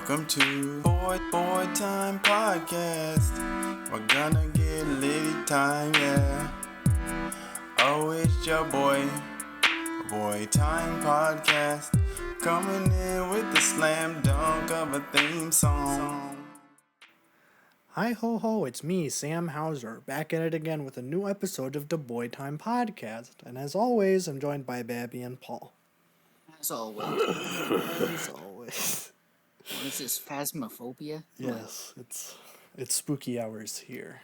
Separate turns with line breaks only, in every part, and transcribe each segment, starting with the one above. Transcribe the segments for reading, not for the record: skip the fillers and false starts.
Welcome to Boy Time Podcast. We're gonna get litty time, yeah. Oh, it's your Boy Time Podcast. Coming in with the slam dunk of a theme song.
Hi ho ho, it's me, Sam Hauser, back at it again with a new episode of the Boy Time Podcast. And as always, I'm joined by Babby and Paul.
As always.
As always.
What is this, phasmophobia?
Yes, it's spooky hours here.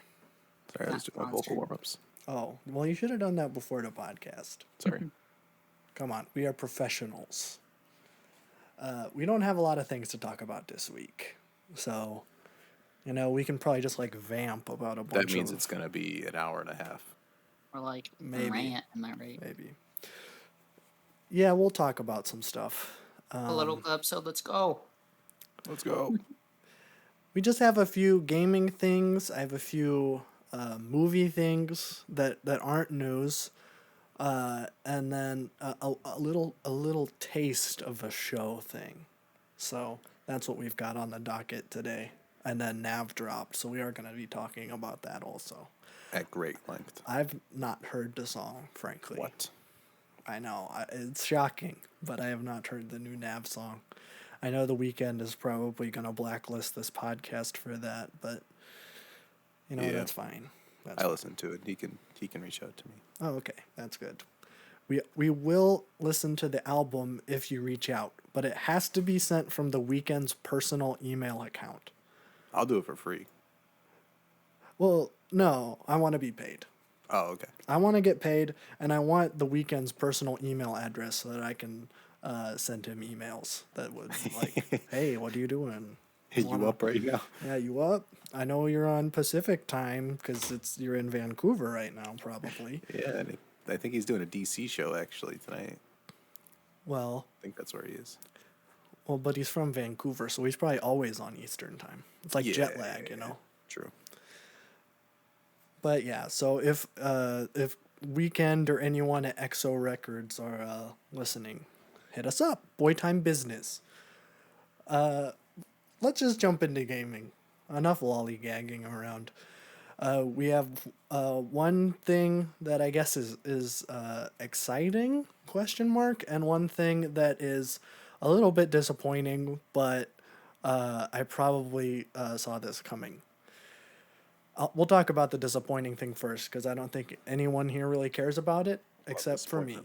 Sorry, I was doing my vocal warm-ups.
Oh, well, you should have done that before the podcast.
Sorry.
Come on, we are professionals. We don't have a lot of things to talk about this week. So, we can probably just vamp about a bunch of...
That means it's going to be an hour and a half.
Or
Maybe.
rant, am I right?
Maybe. Yeah, we'll talk about some stuff.
Political episode, let's go.
Let's go.
We just have a few gaming things. I have a few movie things that aren't news, and then a little taste of a show thing. So that's what we've got on the docket today. And then Nav dropped, so we are going to be talking about that also.
At great length.
I've not heard the song, frankly.
What?
I know, it's shocking, but I have not heard the new Nav song. I know The Weeknd is probably going to blacklist this podcast for that, but that's fine.
I listened to it. He can reach out to me.
Oh, okay, that's good. We will listen to the album if you reach out, but it has to be sent from The Weeknd's personal email account.
I'll do it for free.
Well, no, I want to be paid.
Oh, okay.
I want to get paid, and I want The Weeknd's personal email address so that I can send him emails that would hey, what are you doing?
You up right now?
Yeah, you up? I know you're on Pacific time because you're in Vancouver right now, probably.
Yeah, I think he's doing a DC show actually tonight.
Well,
I think that's where he is.
Well, but he's from Vancouver, so he's probably always on Eastern time. It's like jet lag,
True.
But yeah, so if Weeknd or anyone at XO Records are listening, hit us up. Boy Time Business. Let's just jump into gaming. Enough lollygagging around. We have one thing that I guess is exciting, ? And one thing that is a little bit disappointing, but I probably saw this coming. We'll talk about the disappointing thing first, because I don't think anyone here really cares about it, except for me.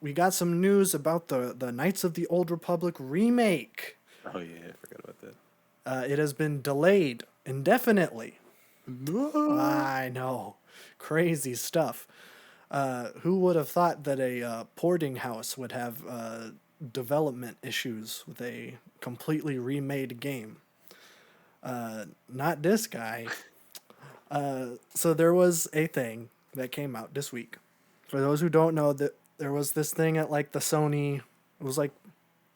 We got some news about the Knights of the Old Republic remake.
Oh, yeah, I forgot about that.
It has been delayed indefinitely. I know. Crazy stuff. Who would have thought that a porting house would have development issues with a completely remade game? Not this guy. So there was a thing that came out this week. For those who don't know, that there was this thing at the Sony, it was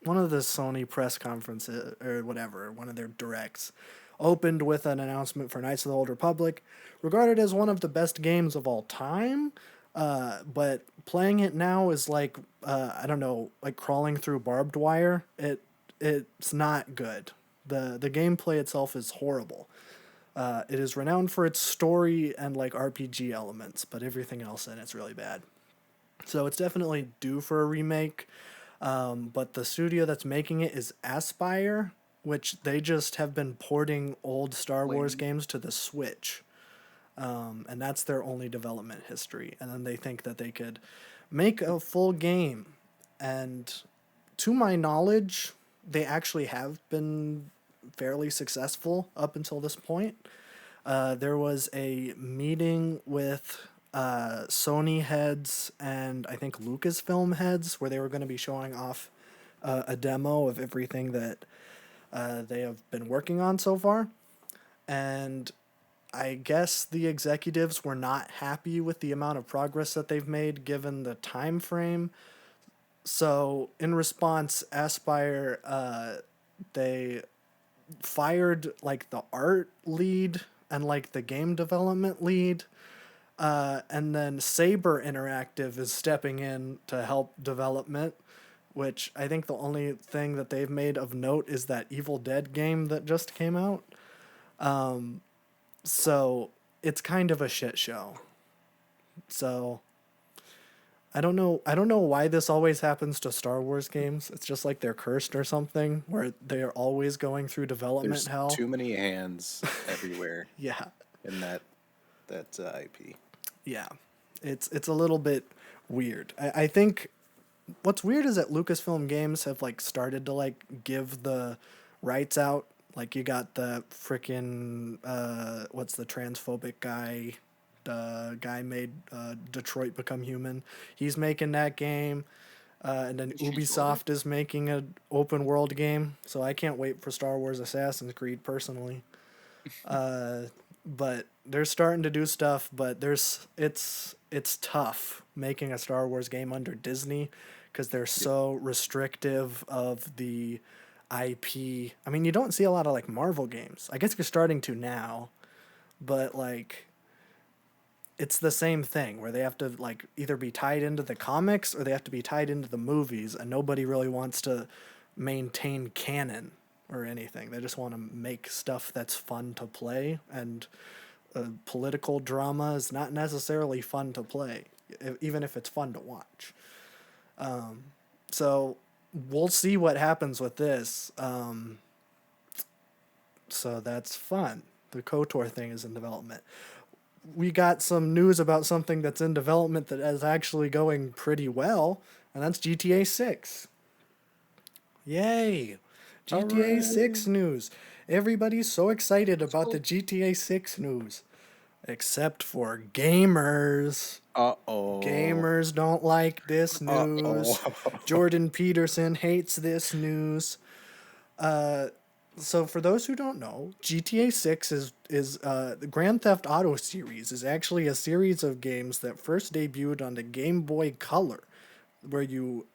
one of the Sony press conferences or whatever, one of their directs, opened with an announcement for Knights of the Old Republic, regarded as one of the best games of all time. But playing it now is I don't know, crawling through barbed wire. It's not good. The gameplay itself is horrible. It is renowned for its story and RPG elements, but everything else in it's really bad. So it's definitely due for a remake. But the studio that's making it is Aspyr, which they just have been porting old Star Wars games to the Switch. And that's their only development history. And then they think that they could make a full game. And to my knowledge, they actually have been fairly successful up until this point. There was a meeting with Sony heads and I think Lucasfilm heads where they were going to be showing off a demo of everything that they have been working on so far. And I guess the executives were not happy with the amount of progress that they've made given the time frame. So in response, Aspyr, they fired the art lead and the game development lead. And then Saber Interactive is stepping in to help development. which I think the only thing that they've made of note is that Evil Dead game that just came out. So it's kind of a shit show. So I don't know. I don't know why this always happens to Star Wars games. It's just like they're cursed or something, where they are always going through development
There's
hell.
too many hands everywhere
Yeah,
in that IP.
yeah. It's a little bit weird. I think what's weird is that Lucasfilm Games have like started to like give the rights out. Like you got the freaking what's the transphobic guy? The guy made Detroit Become Human. He's making that game. And then
Transphobic?
Ubisoft is making an open world game. So I can't wait for Star Wars Assassin's Creed personally. But they're starting to do stuff, but it's tough making a Star Wars game under Disney because they're so restrictive of the IP. I mean, you don't see a lot of like Marvel games. I guess you're starting to now, but like it's the same thing where they have to like either be tied into the comics or they have to be tied into the movies, and nobody really wants to maintain canon or anything. They just want to make stuff that's fun to play, and political drama is not necessarily fun to play, even if it's fun to watch. So we'll see what happens with this. So that's fun. The KOTOR thing is in development. We got some news about something that's in development that is actually going pretty well, and that's GTA 6. Yay! GTA 6 news. Everybody's so excited about the GTA 6 news. Except for gamers.
Uh-oh.
Gamers don't like this news. Jordan Peterson hates this news. So for those who don't know, GTA 6 is the Grand Theft Auto series is actually a series of games that first debuted on the Game Boy Color, where you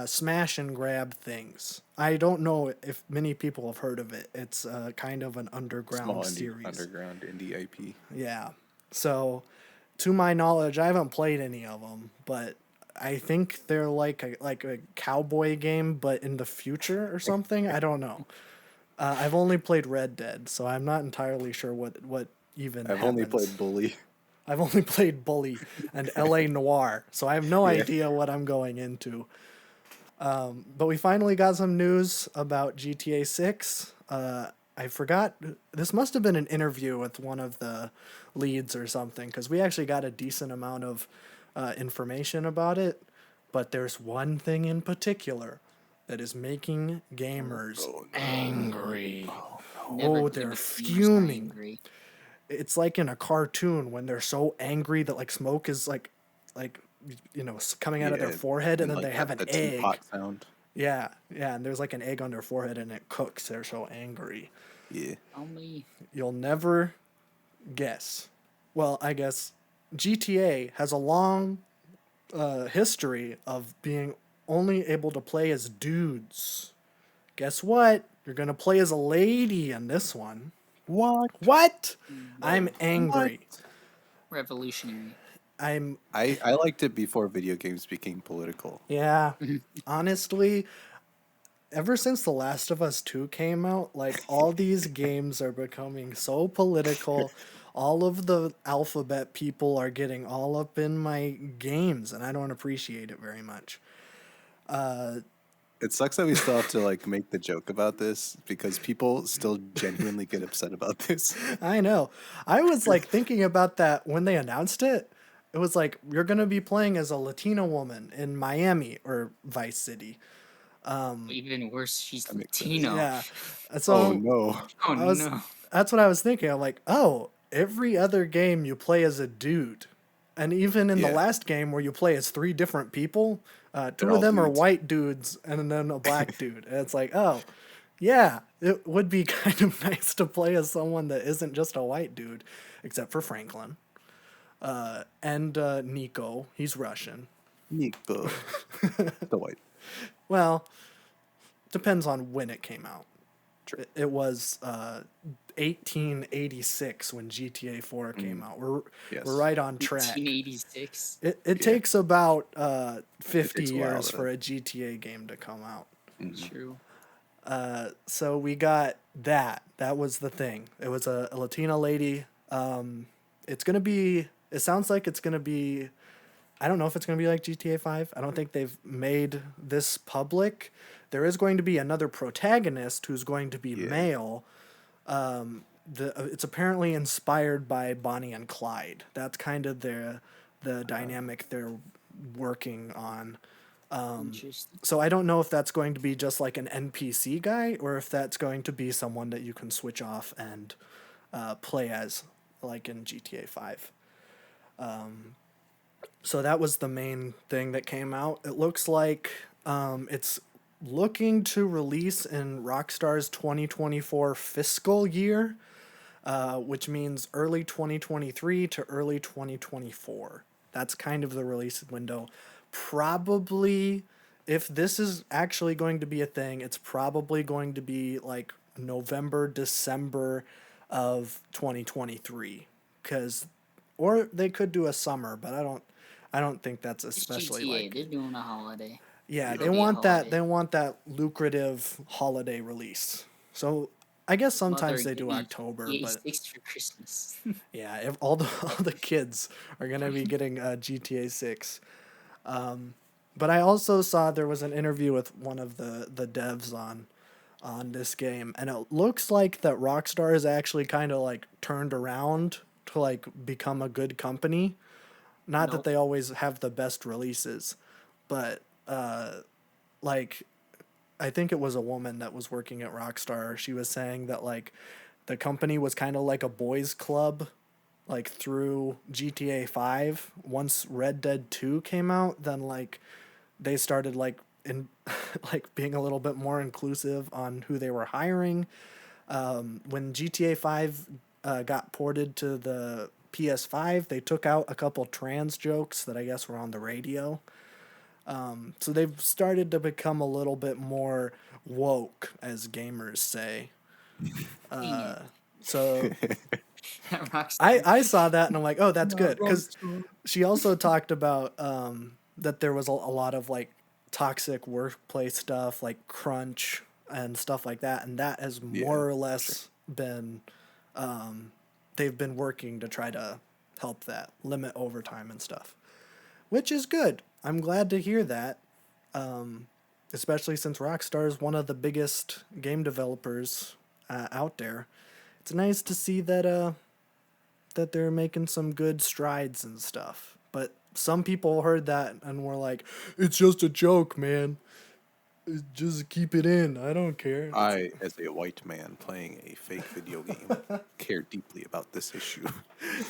smash and grab things. I don't know if many people have heard of it. It's kind of an underground
Small
series.
underground indie IP.
Yeah. So, to my knowledge, I haven't played any of them, but I think they're like a cowboy game, but in the future or something. I don't know. I've only played Red Dead, so I'm not entirely sure what even
I've
happens.
only played Bully.
I've only played Bully and L.A. Noir, so I have no
Yeah.
idea what I'm going into. But we finally got some news about GTA 6. I forgot. This must have been an interview with one of the leads or something, because we actually got a decent amount of information about it. But there's one thing in particular that is making gamers angry.
Never
They're
give gamers
fuming.
angry.
It's like in a cartoon when they're so angry that like smoke is like coming out of their forehead, and then
like
they have an
the
egg.
teapot sound.
Yeah, and there's like an egg on their forehead and it cooks. They're so angry.
Yeah.
Tell me.
You'll never guess. Well, I guess GTA has a long history of being only able to play as dudes. Guess what? You're gonna play as a lady in this one. What? I'm angry.
Revolutionary.
I liked it before video games became political.
Yeah. Honestly, ever since The Last of Us 2 came out, like all these games are becoming so political. All of the alphabet people are getting all up in my games, and I don't appreciate it very much.
It sucks that we still have to like make the joke about this because people still genuinely get upset about this.
I know. I was like thinking about that when they announced it. It was like, you're going to be playing as a Latina woman in Miami or Vice City.
Even worse, she's
makes sense.
Latino.
Yeah. So
Oh no.
Oh no.
that's what I was thinking. I'm like, oh, every other game you play as a dude. And even in the
Yeah.
last game where you play as 3 different people, 2
all
of them are
dudes.
white dudes and then a black dude. And it's like, oh, yeah, it would be kind of nice to play as someone that isn't just a white dude, except for Franklin. And Nico, he's Russian.
Nico. The white.
Well, depends on when it came out. It was 1886 when GTA 4 came out. We're right on track.
1886.
It takes about 50
takes a while
years
to-
for a GTA game to come out.
True.
So we got that. That was the thing. It was a Latina lady. It's gonna be. It sounds like it's gonna be. I don't know if it's gonna be like GTA 5. I don't think they've made this public. There is going to be another protagonist who's going to be male. It's apparently inspired by Bonnie and Clyde. That's kind of the dynamic they're working on.
Interesting.
So I don't know if that's going to be just like an NPC guy or if that's going to be someone that you can switch off and play as, like in GTA 5. So that was the main thing that came out. It looks like it's looking to release in Rockstar's 2024 fiscal year, which means early 2023 to early 2024. That's kind of the release window. Probably, if this is actually going to be a thing, it's probably going to be like November, December of 2023. Or they could do a summer, but I don't think that's
It's
especially
GTA.
like.
They're doing a holiday.
Yeah, they
Holiday,
want that.
holiday.
They want that lucrative holiday release. So I guess sometimes
Mother,
they do
give me
October,
GTA
but
6 for Christmas.
yeah, if all the kids are gonna be getting GTA 6. But I also saw there was an interview with one of the devs on this game, and it looks like that Rockstar is actually kind of like turned around to like become a good company. Not that
Nope.
they always have the best releases, but like I think it was a woman that was working at Rockstar. She was saying that like the company was kind of like a boys club like through GTA 5. Once Red Dead 2 came out, then like they started like in like being a little bit more inclusive on who they were hiring. When GTA 5 got ported to the PS5, they took out a couple trans jokes that I guess were on the radio. So they've started to become a little bit more woke, as gamers say. So
Rockstar.
I saw that and I'm like, oh, that's good. Because
Rockstar.
she also talked about that there was a lot of like toxic workplace stuff, like crunch and stuff like that. And that has more or less been, they've been working to try to help that, limit overtime and stuff, which is good. I'm glad to hear that, especially since Rockstar is one of the biggest game developers out there. It's nice to see that that they're making some good strides and stuff. But some people heard that and were like, "It's just a joke, man. Just keep it in. I don't care."
I, as a white man playing a fake video game, care deeply about this issue.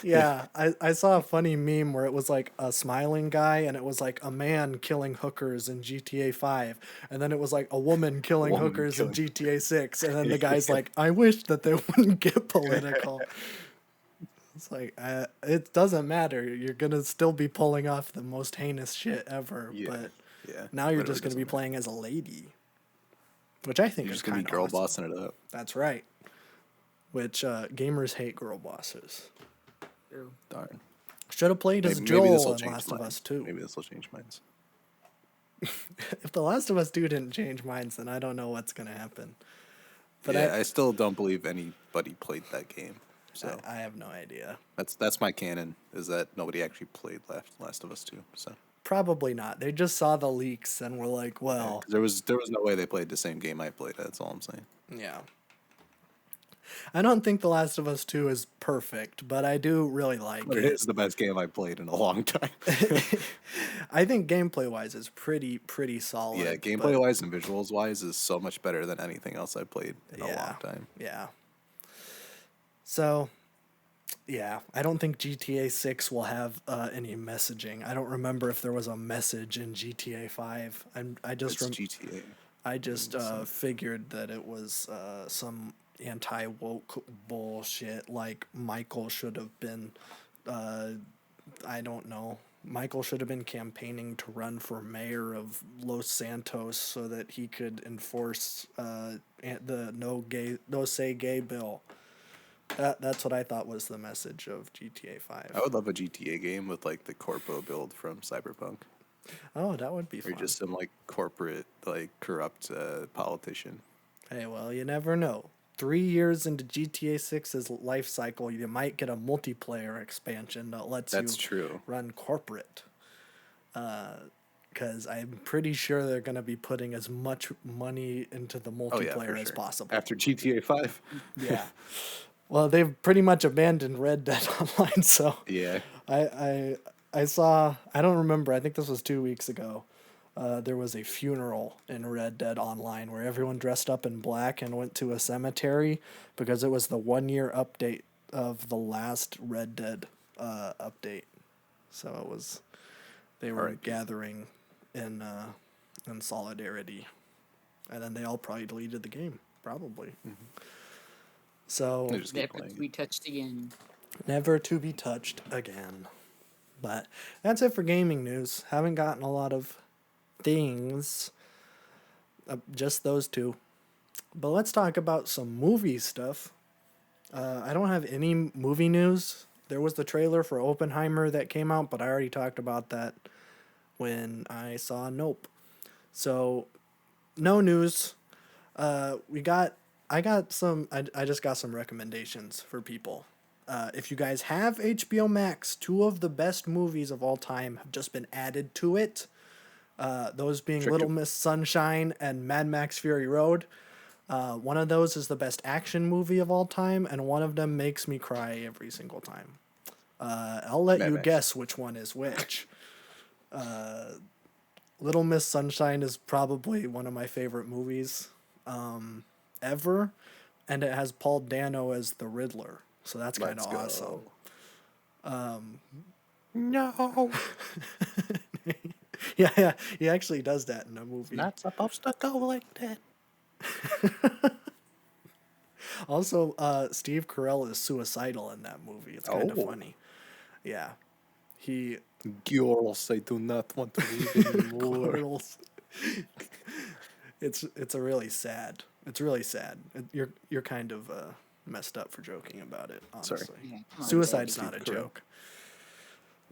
Yeah, I saw a funny meme where it was like a smiling guy and it was like a man killing hookers in GTA 5. And then it was like a woman killing
woman
hookers
killing-
in GTA 6. And then the guy's like, I wish that they wouldn't get political. It's like, it doesn't matter. You're going to still be pulling off the most heinous shit ever.
Yeah,
But
yeah.
now you're
literally
just going to be
doesn't matter.
playing as a lady. Which I think
You're
is
just gonna
kind
be
of
girl
awesome.
bossing it up.
That's right. Which gamers hate girl bosses.
True.
Darn.
Should have played as
Maybe
Joel
this'll
in
change
Last of
mine.
Us 2.
Maybe this will change minds.
If The Last of Us 2 didn't change minds, then I don't know what's going to happen. But
Yeah, I still don't believe anybody played that game. So
I have no idea.
that's my canon, is that nobody actually played Last of Us 2. So
Probably not. They just saw the leaks and were like,
yeah,
well,
'cause there was no way they played the same game I played. That's all I'm saying.
yeah. I don't think The Last of Us 2 is perfect, but I do really like
But
it.
it is the best game I've played in a long time.
I think gameplay-wise is pretty solid.
Yeah,
but-
gameplay wise and visuals wise is so much better than anything else I've played in a
Yeah.
long time.
Yeah. So, yeah, I don't think GTA 6 will have any messaging. I don't remember if there was a message in GTA 5. I just
It's GTA.
I just figured that it was some anti-woke bullshit, like Michael should have been, I don't know, Michael should have been campaigning to run for mayor of Los Santos so that he could enforce the no say gay bill. That's what I thought was the message of GTA 5.
I would love a GTA game with like the corpo build from Cyberpunk,
Oh, that would be
or
fun.
just some like corporate like corrupt politician.
Hey, well, you never know. 3 years into GTA 6's life cycle, you might get a multiplayer expansion that lets
That's
you
true.
run corporate. Because I'm pretty sure they're going to be putting as much money into the
Oh yeah,
multiplayer
for
as
sure.
possible.
After GTA 5.
Yeah. Well, they've pretty much abandoned Red Dead Online, so
Yeah.
I saw, I don't remember, I think this was 2 weeks ago. There was a funeral in Red Dead Online where everyone dressed up in black and went to a cemetery because it was the 1 year update of the last Red Dead update. So it was, they were
R.I.P.
gathering in solidarity, and then they all probably deleted the game, probably. So
They just keep
Never
playing
to
it.
be touched again.
never to be touched again. But that's it for gaming news. Haven't gotten a lot of things. Just those two. But let's talk about some movie stuff. I don't have any movie news. There was the trailer for Oppenheimer that came out, but I already talked about that when I saw Nope. So, no news. I just got some recommendations for people. If you guys have HBO Max, two of the best movies of all time have just been added to it. Those being
Tricked
Little
you.
Miss Sunshine and Mad Max Fury Road. One of those is the best action movie of all time, and one of them makes me cry every single time. I'll let
Mad
you
Max.
guess which one is which. Little Miss Sunshine is probably one of my favorite movies ever, and it has Paul Dano as the Riddler, so that's kind
Let's
of
go.
awesome.
No,
Yeah, he actually does that in a movie.
not supposed to go like that.
Also, Steve Carell is suicidal in that movie. It's kind of
Oh.
funny. Yeah, he
Girls, I do not want to live anymore.
girls. It's a really sad. It's really sad. You're kind of messed up for joking about it. Honestly,
Sorry.
Yeah, come on,
suicide's
Steve.
not a
Steve Carell.
joke.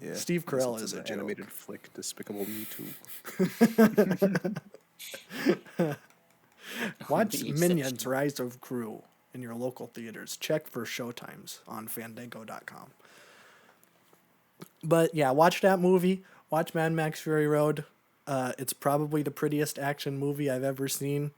Yeah,
Steve
unless
Carell
it's
is
an
a joke.
animated flick, Despicable Me Too.
Watch
The
Minions:
exception.
Rise of Gru in your local theaters. Check for showtimes on Fandango.com. But yeah, watch that movie. Watch Mad Max Fury Road. It's probably the prettiest action movie I've ever seen,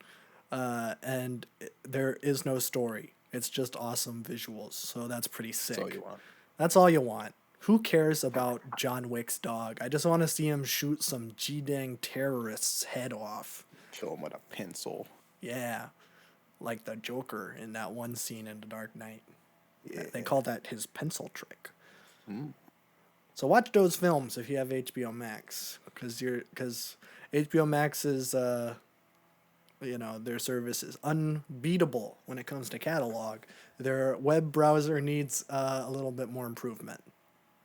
and there is no story. It's just awesome visuals, so that's pretty sick.
That's all you want.
That's all you want. Who cares about John Wick's dog? I just want to see him shoot some G-dang terrorist's head off.
Kill him with a pencil.
Yeah, like the Joker in that one scene in The Dark Knight.
Yeah.
They call that his pencil trick.
Mm.
So watch those films if you have HBO Max, because HBO Max is their service is unbeatable when it comes to catalog. Their web browser needs a little bit more improvement.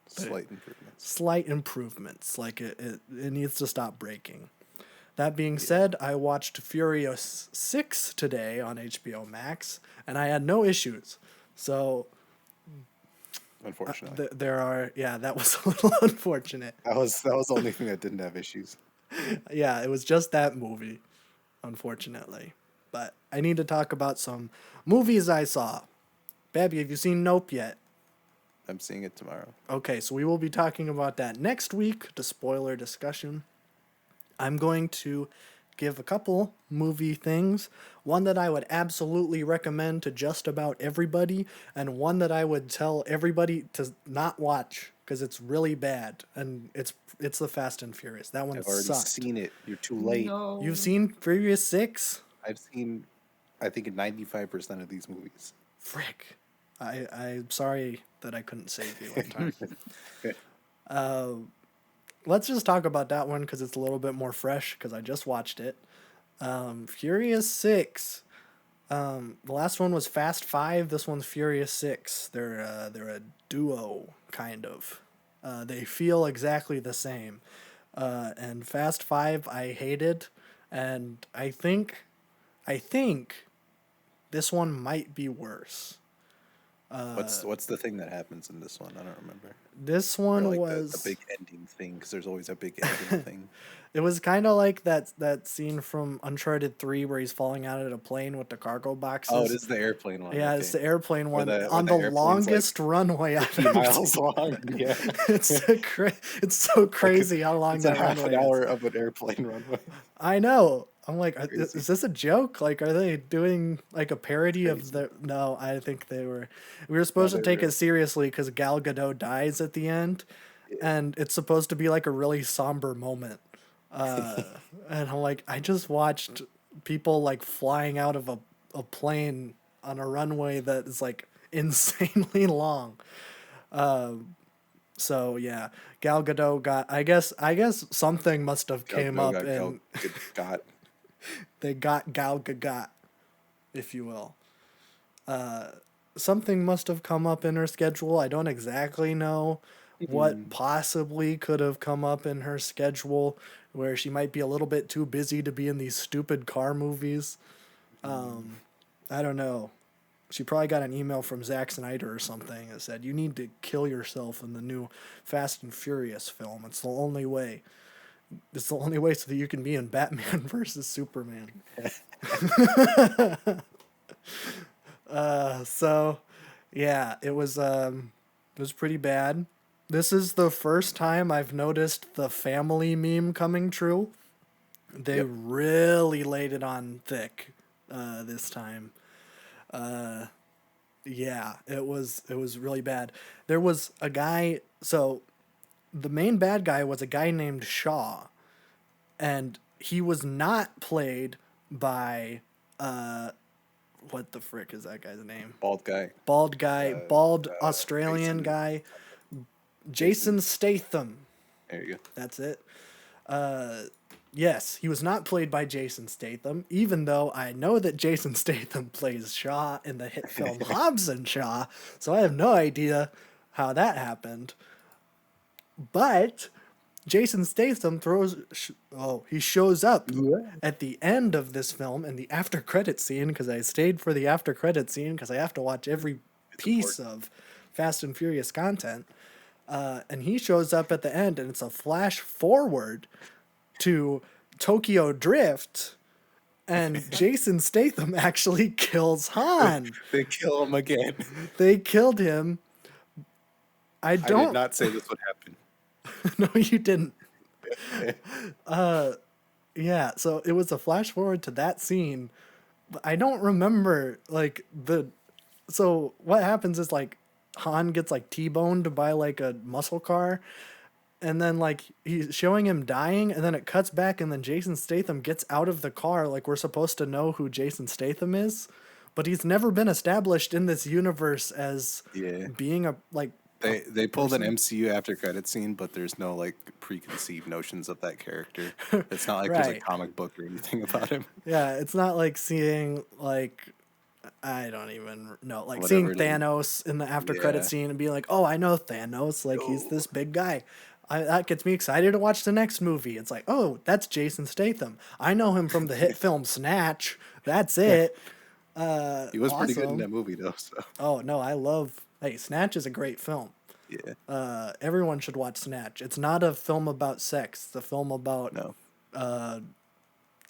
Slight improvements.
Slight improvements, like it needs to stop breaking. That being said, I watched Furious 6 today on HBO Max, and I had no issues. So
Unfortunately,
that was a little unfortunate.
that was the only thing that didn't have issues.
Yeah, it was just that movie, unfortunately. But I need to talk about some movies I saw. Babby, have you seen Nope yet?
I'm seeing it tomorrow.
Okay, so we will be talking about that next week, the spoiler discussion. I'm going to give a couple movie things. One that I would absolutely recommend to just about everybody, and one that I would tell everybody to not watch because it's really bad. And it's the Fast and Furious. That one
I've already
sucked.
seen it. You're too late.
No.
You've seen Furious 6?
I've seen, I think, 95% of these movies.
Frick. I'm sorry that I couldn't save you in time. Let's just talk about that one because it's a little bit more fresh because I just watched it. Furious 6. The last one was Fast 5. This one's Furious 6. They're a duo, kind of. They feel exactly the same. And Fast Five I hated, and I think this one might be worse.
What's the thing that happens in this one? I don't remember.
This
Or
one
like the
was
big ending thing, because there's always a big ending thing.
it was kind of like that scene from Uncharted 3 where he's falling out of a plane with the cargo
Oh, it
boxes.
is the airplane one.
Yeah,
Okay.
it's the airplane
Where
one
the
on the
airplane's like
longest runway I've
50
ever
miles
seen.
long. Yeah.
It's so crazy how long
It's a
that
half
runway
an
is.
hour of an airplane runway.
I know. I'm like,
Crazy.
is this a joke? Like, are they doing like a parody of
Crazy.
the? No, I think they were. We were
No,
supposed to
they
take
were.
it seriously because Gal Gadot dies at the end, and it's supposed to be like a really somber moment. And I'm like, I just watched people like flying out of a plane on a runway that is like insanely long. So yeah, Gal Gadot got. I guess something must have
Gal
came
Gadot
up and
got
they got Gal Gadot, if you will. Something must have come up in her schedule. I don't exactly know what possibly could have come up in her schedule where she might be a little bit too busy to be in these stupid car movies. I don't know. She probably got an email from Zack Snyder or something that said, "You need to kill yourself in the new Fast and Furious film. It's the only way. It's the only way so that you can be in Batman versus Superman." So yeah, it was pretty bad. This is the first time I've noticed the family meme coming true. They
Yep.
really laid it on thick this time. Yeah, it was really bad. There was a guy, so the main bad guy was a guy named Shaw, and he was not played by what the frick is that guy's name?
bald guy.
Bald guy, bald Australian
Jason.
guy, Jason Statham.
There you go.
That's it. Yes, he was not played by Jason Statham, even though I know that Jason Statham plays Shaw in the hit film Hobbs and Shaw, so I have no idea how that happened. But Jason Statham he shows up at the end of this film in the after credit scene, because I stayed for the after credit scene because I have to watch every piece of Fast and Furious content. And he shows up at the end, and it's a flash forward to Tokyo Drift, and Jason Statham actually kills Han.
They kill him again.
They killed him. I
I
don't.
did not say this would happen.
No, you didn't. Yeah, so it was a flash forward to that scene. But I don't remember like the. So what happens is like Han gets like T-boned by like a muscle car, and then like he's showing him dying, and then it cuts back, and then Jason Statham gets out of the car. Like we're supposed to know who Jason Statham is, but he's never been established in this universe as
Yeah.
being a like.
They pulled an MCU after credit scene, but there's no like preconceived notions of that character. It's not like there's a
Right.
comic book or anything about him.
Yeah, it's not like seeing like I don't even know, like
Whatever
seeing
it is.
Thanos in the after credit
Yeah.
scene and being like, "Oh, I know Thanos. Like he's
Oh.
this big guy." That gets me excited to watch the next movie. It's like, "Oh, that's Jason Statham. I know him from the hit film Snatch. That's it."
He was pretty good in
Awesome.
that movie though. So
Oh no, I love. Hey, Snatch is a great film.
yeah.
Everyone should watch Snatch. It's not a film about sex. It's a film about
No.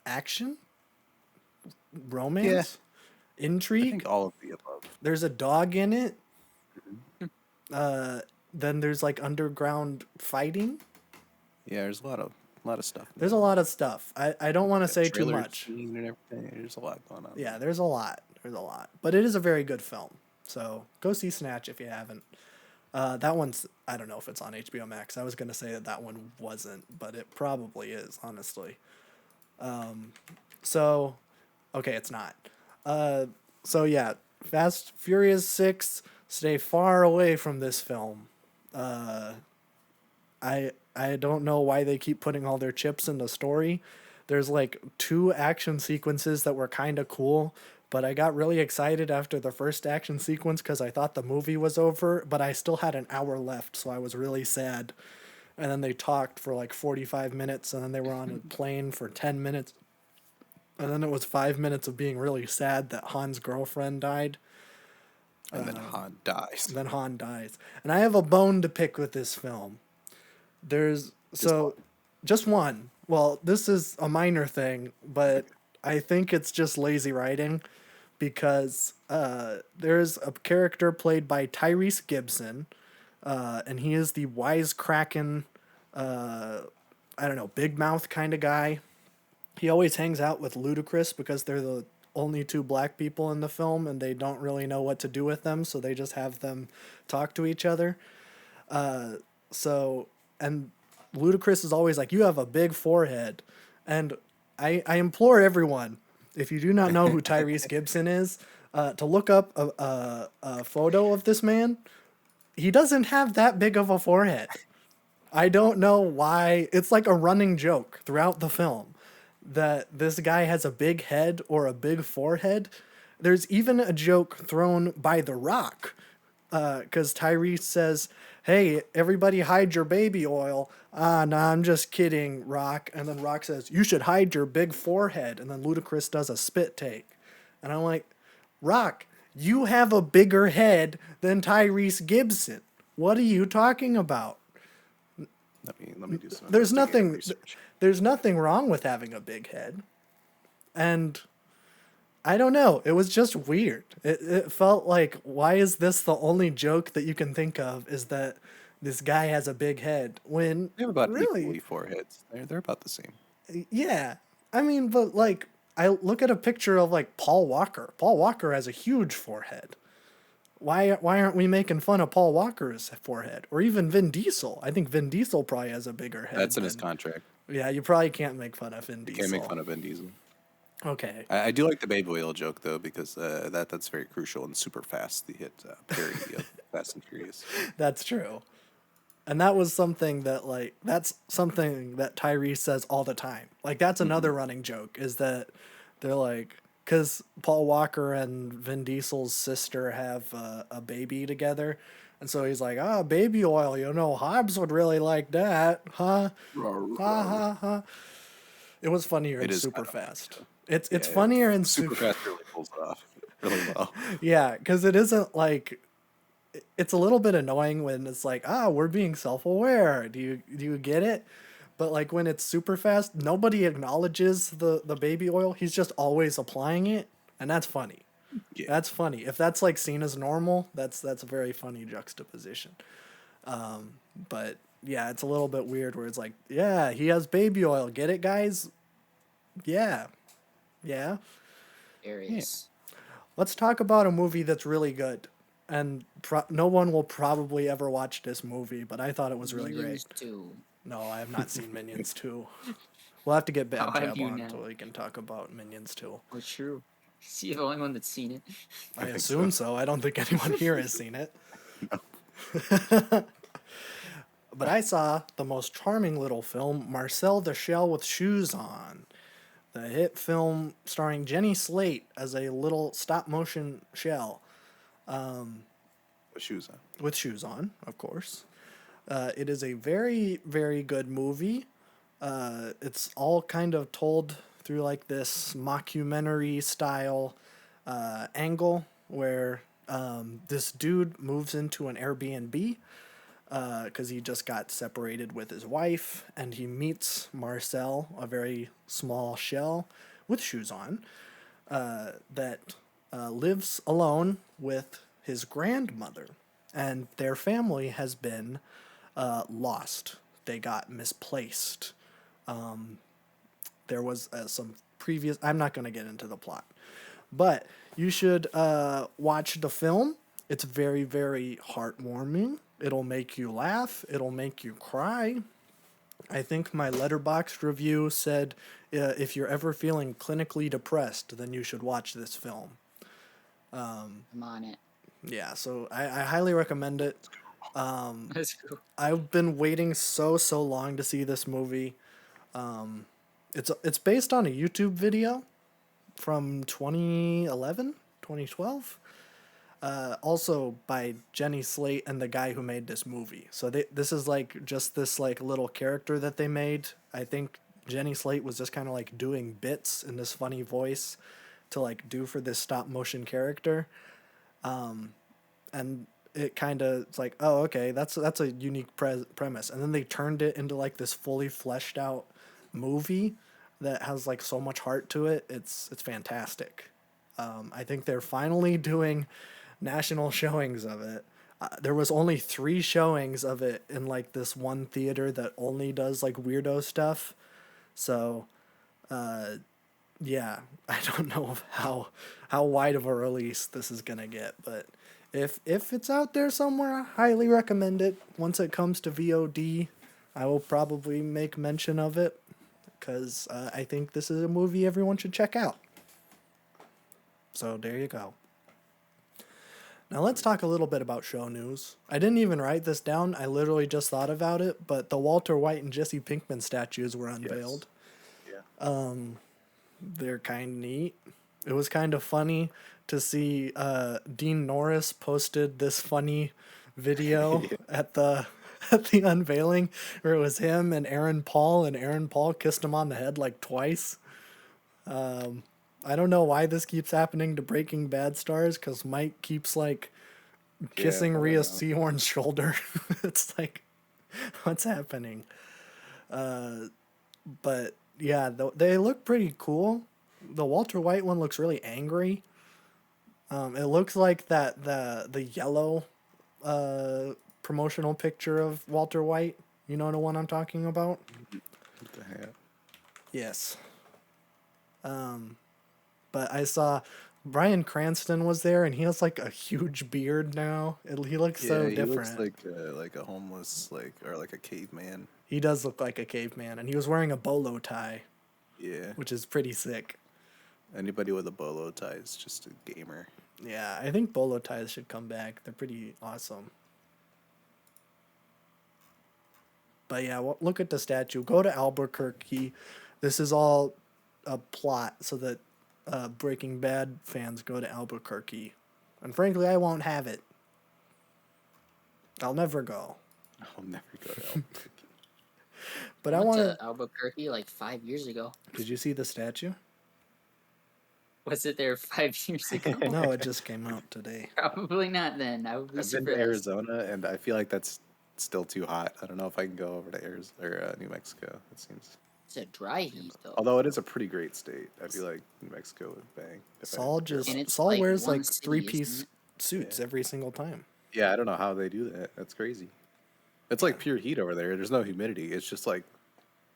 action, romance,
I
intrigue.
think all of the above.
There's a dog in it. Then there's like underground fighting.
Yeah, there's a lot of stuff.
There's a lot of stuff. I don't want to say too
Trailer
much.
scene and everything. There's a lot going on.
Yeah, there's a lot. There's a lot. But it is a very good film. So go see Snatch if you haven't. That one's, I don't know if it's on HBO Max. I was going to say that one wasn't, but it probably is, honestly. So, okay, it's not. So yeah, Fast Furious 6, stay far away from this film. I don't know why they keep putting all their chips in the story. There's like 2 action sequences that were kind of cool, But I got really excited after the first action sequence because I thought the movie was over, but I still had an hour left, so I was really sad. And then they talked for like 45 minutes, and then they were on a plane for 10 minutes. And then it was 5 minutes of being really sad that Han's girlfriend died.
And then Han dies.
And then Han dies. And I have a bone to pick with this film. There's just one. Well, this is a minor thing, but I think it's just lazy writing because there's a character played by Tyrese Gibson, and he is the wisecracking, I don't know, big mouth kind of guy. He always hangs out with Ludacris because they're the only two black people in the film and they don't really know what to do with them, so they just have them talk to each other. And Ludacris is always like, "You have a big forehead." And I implore everyone, if you do not know who Tyrese Gibson is, to look up a photo of this man. He doesn't have that big of a forehead. I don't know why. It's like a running joke throughout the film that this guy has a big head or a big forehead. There's even a joke thrown by The Rock, because Tyrese says, "Hey, everybody hide your baby oil." "Ah, nah, I'm just kidding, Rock." And then Rock says, "You should hide your big forehead." And then Ludacris does a spit take. And I'm like, Rock, you have a bigger head than Tyrese Gibson. What are you talking about?
Let me do some.
There's
investigative
nothing
research.
there's nothing wrong with having a big head. And I don't know, it was just weird. It felt like, why is this the only joke that you can think of is that this guy has a big head when
They have about
really
equally foreheads. They're about the same.
yeah. I mean, but like I look at a picture of like Paul Walker. Paul Walker has a huge forehead. Why aren't we making fun of Paul Walker's forehead? Or even Vin Diesel? I think Vin Diesel probably has a bigger head.
That's in his
than-
contract.
Yeah, you probably can't make fun of Vin Diesel.
Can't make fun of Vin Diesel.
Okay.
I do like the baby oil joke though because that's very crucial and super fast. The hit parody of Fast and Furious.
That's true. And that was something that that's something that Tyrese says all the time. Like that's another running joke is that they're like, because Paul Walker and Vin Diesel's sister have a baby together. And so he's like, baby oil, Hobbs would really like that, huh? Ha ha ha. It was funnier
It
in
is
Super
kind of
Fast. It's funnier in
Super Fast really pulls it off really well.
Yeah, because it isn't like it's a little bit annoying when it's like, we're being self-aware. Do you get it? But like when it's Super Fast, nobody acknowledges the baby oil. He's just always applying it, and that's funny.
Yeah.
That's funny. If that's like seen as normal, that's a very funny juxtaposition. But yeah, it's a little bit weird where it's like, yeah, he has baby oil. Get it, guys? Yeah. Yeah.
Aries.
Let's talk about a movie that's really good. And no one will probably ever watch this movie, but I thought it was really
Minions
great.
2.
No, I have not seen Minions 2. We'll have to get
How
Bad
have
Tab
you
on
now?
so we can talk about Minions 2.
Oh, true. Is he the only one that's seen it?
I
think
assume so. I don't think anyone here has seen it. But I saw the most charming little film, Marcel the Shell with Shoes On. The hit film starring Jenny Slate as a little stop-motion shell.
With shoes on.
With shoes on, of course. It is a very, very good movie. It's all kind of told through like this mockumentary style angle where this dude moves into an Airbnb because he just got separated with his wife, and he meets Marcel, a very small shell with shoes on, that lives alone with his grandmother, and their family has been lost. They got misplaced. There was some previous. I'm not going to get into the plot, but you should watch the film. It's very, very heartwarming. It'll make you laugh. It'll make you cry. I think my Letterboxd review said, if you're ever feeling clinically depressed, then you should watch this film.
I'm on it.
Yeah, so I highly recommend it.
Let's go.
I've been waiting so long to see this movie. It's based on a YouTube video, from 2011, 2012. Also by Jenny Slate and the guy who made this movie. So this is like just this like little character that they made. I think Jenny Slate was just kind of like doing bits in this funny voice to like do for this stop motion character. And it kind of it's like, oh, okay, that's a unique premise. And then they turned it into like this fully fleshed out movie that has like so much heart to it. It's fantastic. I think they're finally doing national showings of it. There was only 3 showings of it in like this one theater that only does like weirdo stuff. So, yeah, I don't know how wide of a release this is gonna get, but if it's out there somewhere, I highly recommend it. Once it comes to VOD, I will probably make mention of it because I think this is a movie everyone should check out. So there you go. Now let's talk a little bit about show news. I didn't even write this down. I literally just thought about it, but the Walter White and Jesse Pinkman statues were unveiled.
Yes. Yeah.
They're kind of neat. It was kind of funny to see Dean Norris posted this funny video at the unveiling where it was him and Aaron Paul kissed him on the head like twice. I don't know why this keeps happening to Breaking Bad stars, because Mike keeps like kissing Rhea Seehorn's shoulder. It's like, what's happening? But yeah, they look pretty cool. The Walter White one looks really angry. It looks like the yellow promotional picture of Walter White. You know the one I'm talking about?
What the heck?
Yes. But I saw Bryan Cranston was there, and he has like a huge beard now. He looks so different.
He looks like a homeless, or like a caveman.
He does look like a caveman, and he was wearing a bolo tie.
Yeah.
Which is pretty sick.
Anybody with a bolo tie is just a gamer.
Yeah, I think bolo ties should come back. They're pretty awesome. But yeah, look at the statue. Go to Albuquerque. This is all a plot so that Breaking Bad fans go to Albuquerque. And frankly, I won't have it. I'll never go.
I'll never go to Albuquerque.
But
I went to Albuquerque like 5 years ago.
Did you see the statue?
Was it there 5 years ago?
No, it just came out today.
Probably not then. I would be
I've been to Arizona, and I feel like that's still too hot. I don't know if I can go over to Arizona or New Mexico. It seems.
It's a dry heat though.
Although it is a pretty great state, I feel like New Mexico would bang.
Saul
like
wears like
city,
3-piece suits every single time.
Yeah, I don't know how they do that. That's crazy. It's like pure heat over there. There's no humidity. It's just like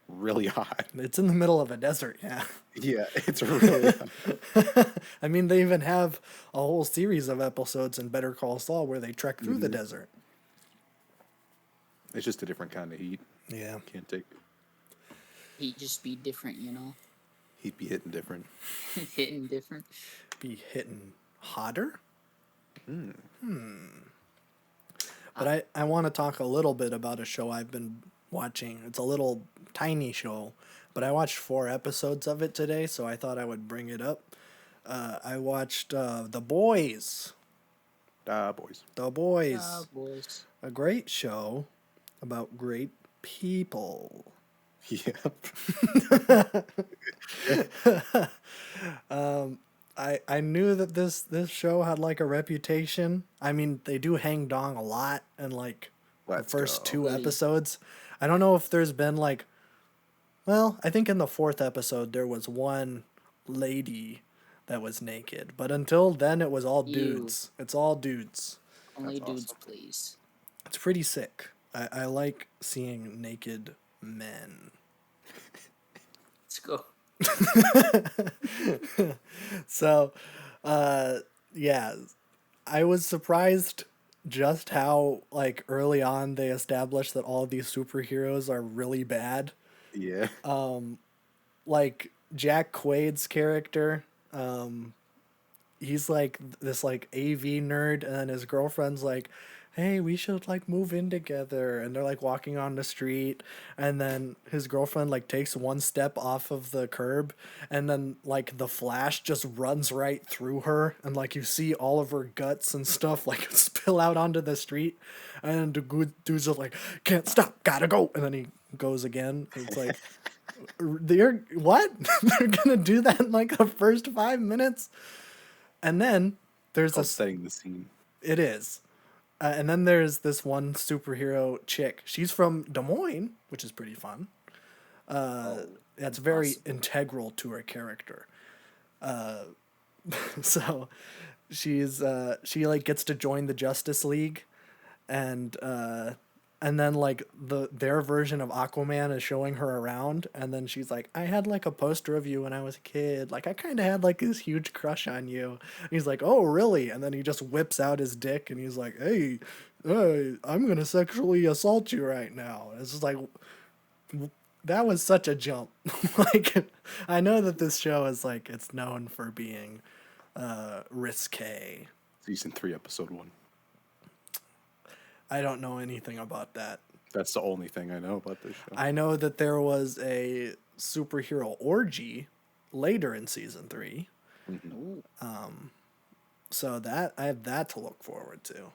really hot.
It's in the middle of a desert, yeah.
Yeah, it's really hot.
I mean, they even have a whole series of episodes in Better Call Saul where they trek through the desert.
It's just a different kind of heat.
Yeah.
Can't take it.
Heat just be different, you know?
He'd be hitting different.
Hitting different?
Be hitting hotter? But I want to talk a little bit about a show I've been watching. It's a little tiny show, but I watched 4 episodes of it today, so I thought I would bring it up. I watched The Boys.
Boys.
The Boys.
Boys.
A great show about great people.
Yep.
I knew that this show had like a reputation. I mean, they do hang dong a lot in like the first 2 episodes. I don't know if there's been like, well, I think in the 4th episode there was one lady that was naked, but until then it was all dudes. It's all dudes.
Only
That's
dudes,
awesome.
please.
It's pretty sick. I like seeing naked men.
Let's go.
So, yeah, I was surprised just how like early on they established that all of these superheroes are really bad.
Yeah.
Like Jack Quaid's character, he's like this like AV nerd, and then his girlfriend's like hey, we should like move in together. And they're like walking on the street, and then his girlfriend like takes one step off of the curb, and then like the flash just runs right through her, and like you see all of her guts and stuff like spill out onto the street, and the good dude's just like, can't stop, gotta go, and then he goes again. And it's like, they're what? They're gonna do that in like the first 5 minutes, and then there's
Called
this.
setting the scene.
It is. And then there's this one superhero chick. She's from Des Moines, which is pretty fun. That's very integral to her character. So she like gets to join the Justice League, and then like their version of Aquaman is showing her around, and then she's like, I had like a poster of you when I was a kid, like I kind of had like this huge crush on you. And he's like, oh really? And then he just whips out his dick and he's like, hey, I'm gonna sexually assault you right now. And it's just like, that was such a jump. Like, I know that this show is like, it's known for being risque.
Season 3, episode 1.
I don't know anything about that.
That's the only thing I know about this show.
I know that there was a superhero orgy later in season 3.
Ooh.
So that I have that to look forward to.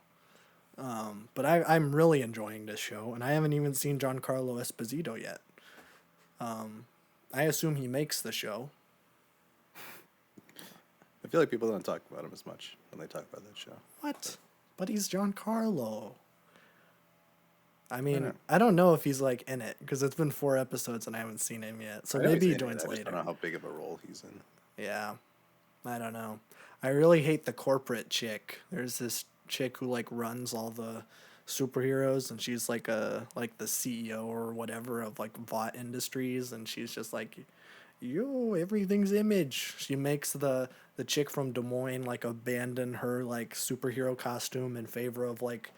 But I'm really enjoying this show, and I haven't even seen Giancarlo Esposito yet. I assume he makes the show.
I feel like people don't talk about him as much when they talk about that show.
What? But he's Giancarlo. I mean,
know.
I don't know if he's like in it because it's been 4 episodes and I haven't seen him yet. So
I know
maybe he
he's in it,
joins
I just
later.
don't know how big of a role he's in.
Yeah, I don't know. I really hate the corporate chick. There's this chick who like runs all the superheroes, and she's like the CEO or whatever of like Vought Industries, and she's just like, yo, everything's image. She makes the chick from Des Moines like abandon her like superhero costume in favor of like,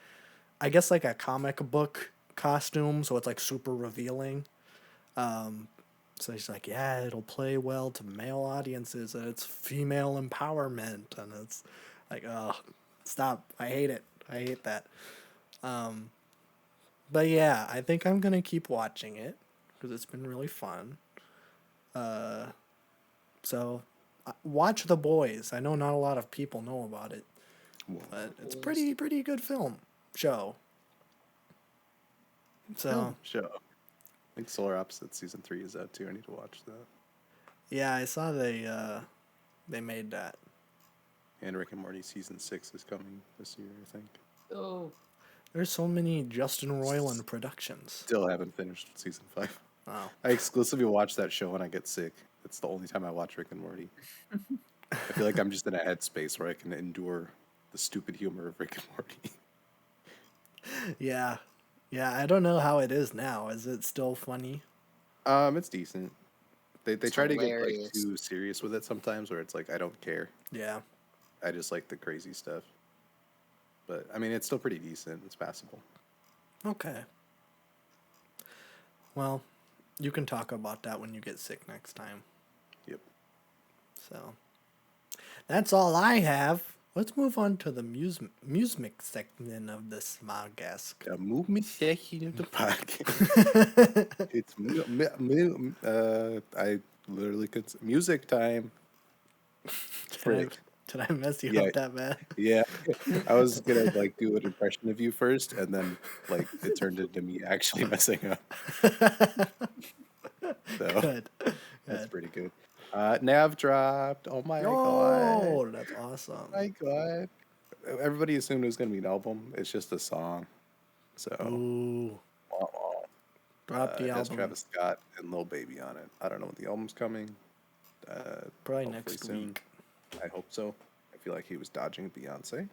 I guess like a comic book costume, so it's like super revealing. So she's like, yeah, it'll play well to male audiences, and it's female empowerment, and it's like, oh, stop! I hate it. I hate that. But yeah, I think I'm gonna keep watching it because it's been really fun. So watch The Boys. I know not a lot of people know about it, but it's pretty good show. So
Show. I think Solar Opposites season 3 is out too. I need to watch that.
yeah, I saw they made that.
And Rick and Morty season 6 is coming this year, I think.
Oh.
There's so many Justin Roiland productions.
Still haven't finished season 5.
Wow.
I exclusively watch that show when I get sick. That's the only time I watch Rick and Morty. I feel like I'm just in a headspace where I can endure the stupid humor of Rick and Morty.
Yeah. Yeah, I don't know how it is now. Is it still funny?
It's decent. They try to get like
hilarious.
too serious with it sometimes, where it's like I don't care.
Yeah.
I just like the crazy stuff. But I mean, it's still pretty decent. It's passable.
Okay. Well, you can talk about that when you get sick next time.
Yep.
So that's all I have. Let's move on to the music segment of this podcast.
The movie section of the podcast. It's I literally could music time. Frick.
Did I mess you
Yeah.
up that bad?
Yeah, I was gonna like do an impression of you first, and then like it turned into me actually messing up. So
Good.
that's pretty good. Nav dropped. Oh my god!
Oh, that's awesome.
Oh my god! Everybody assumed it was gonna be an album. It's just a song. So
Ooh. Drop the
it has
album.
Travis Scott and Lil Baby on it. I don't know when the album's coming.
Probably
hopefully
next
soon.
week.
I hope so. I feel like he was dodging Beyonce.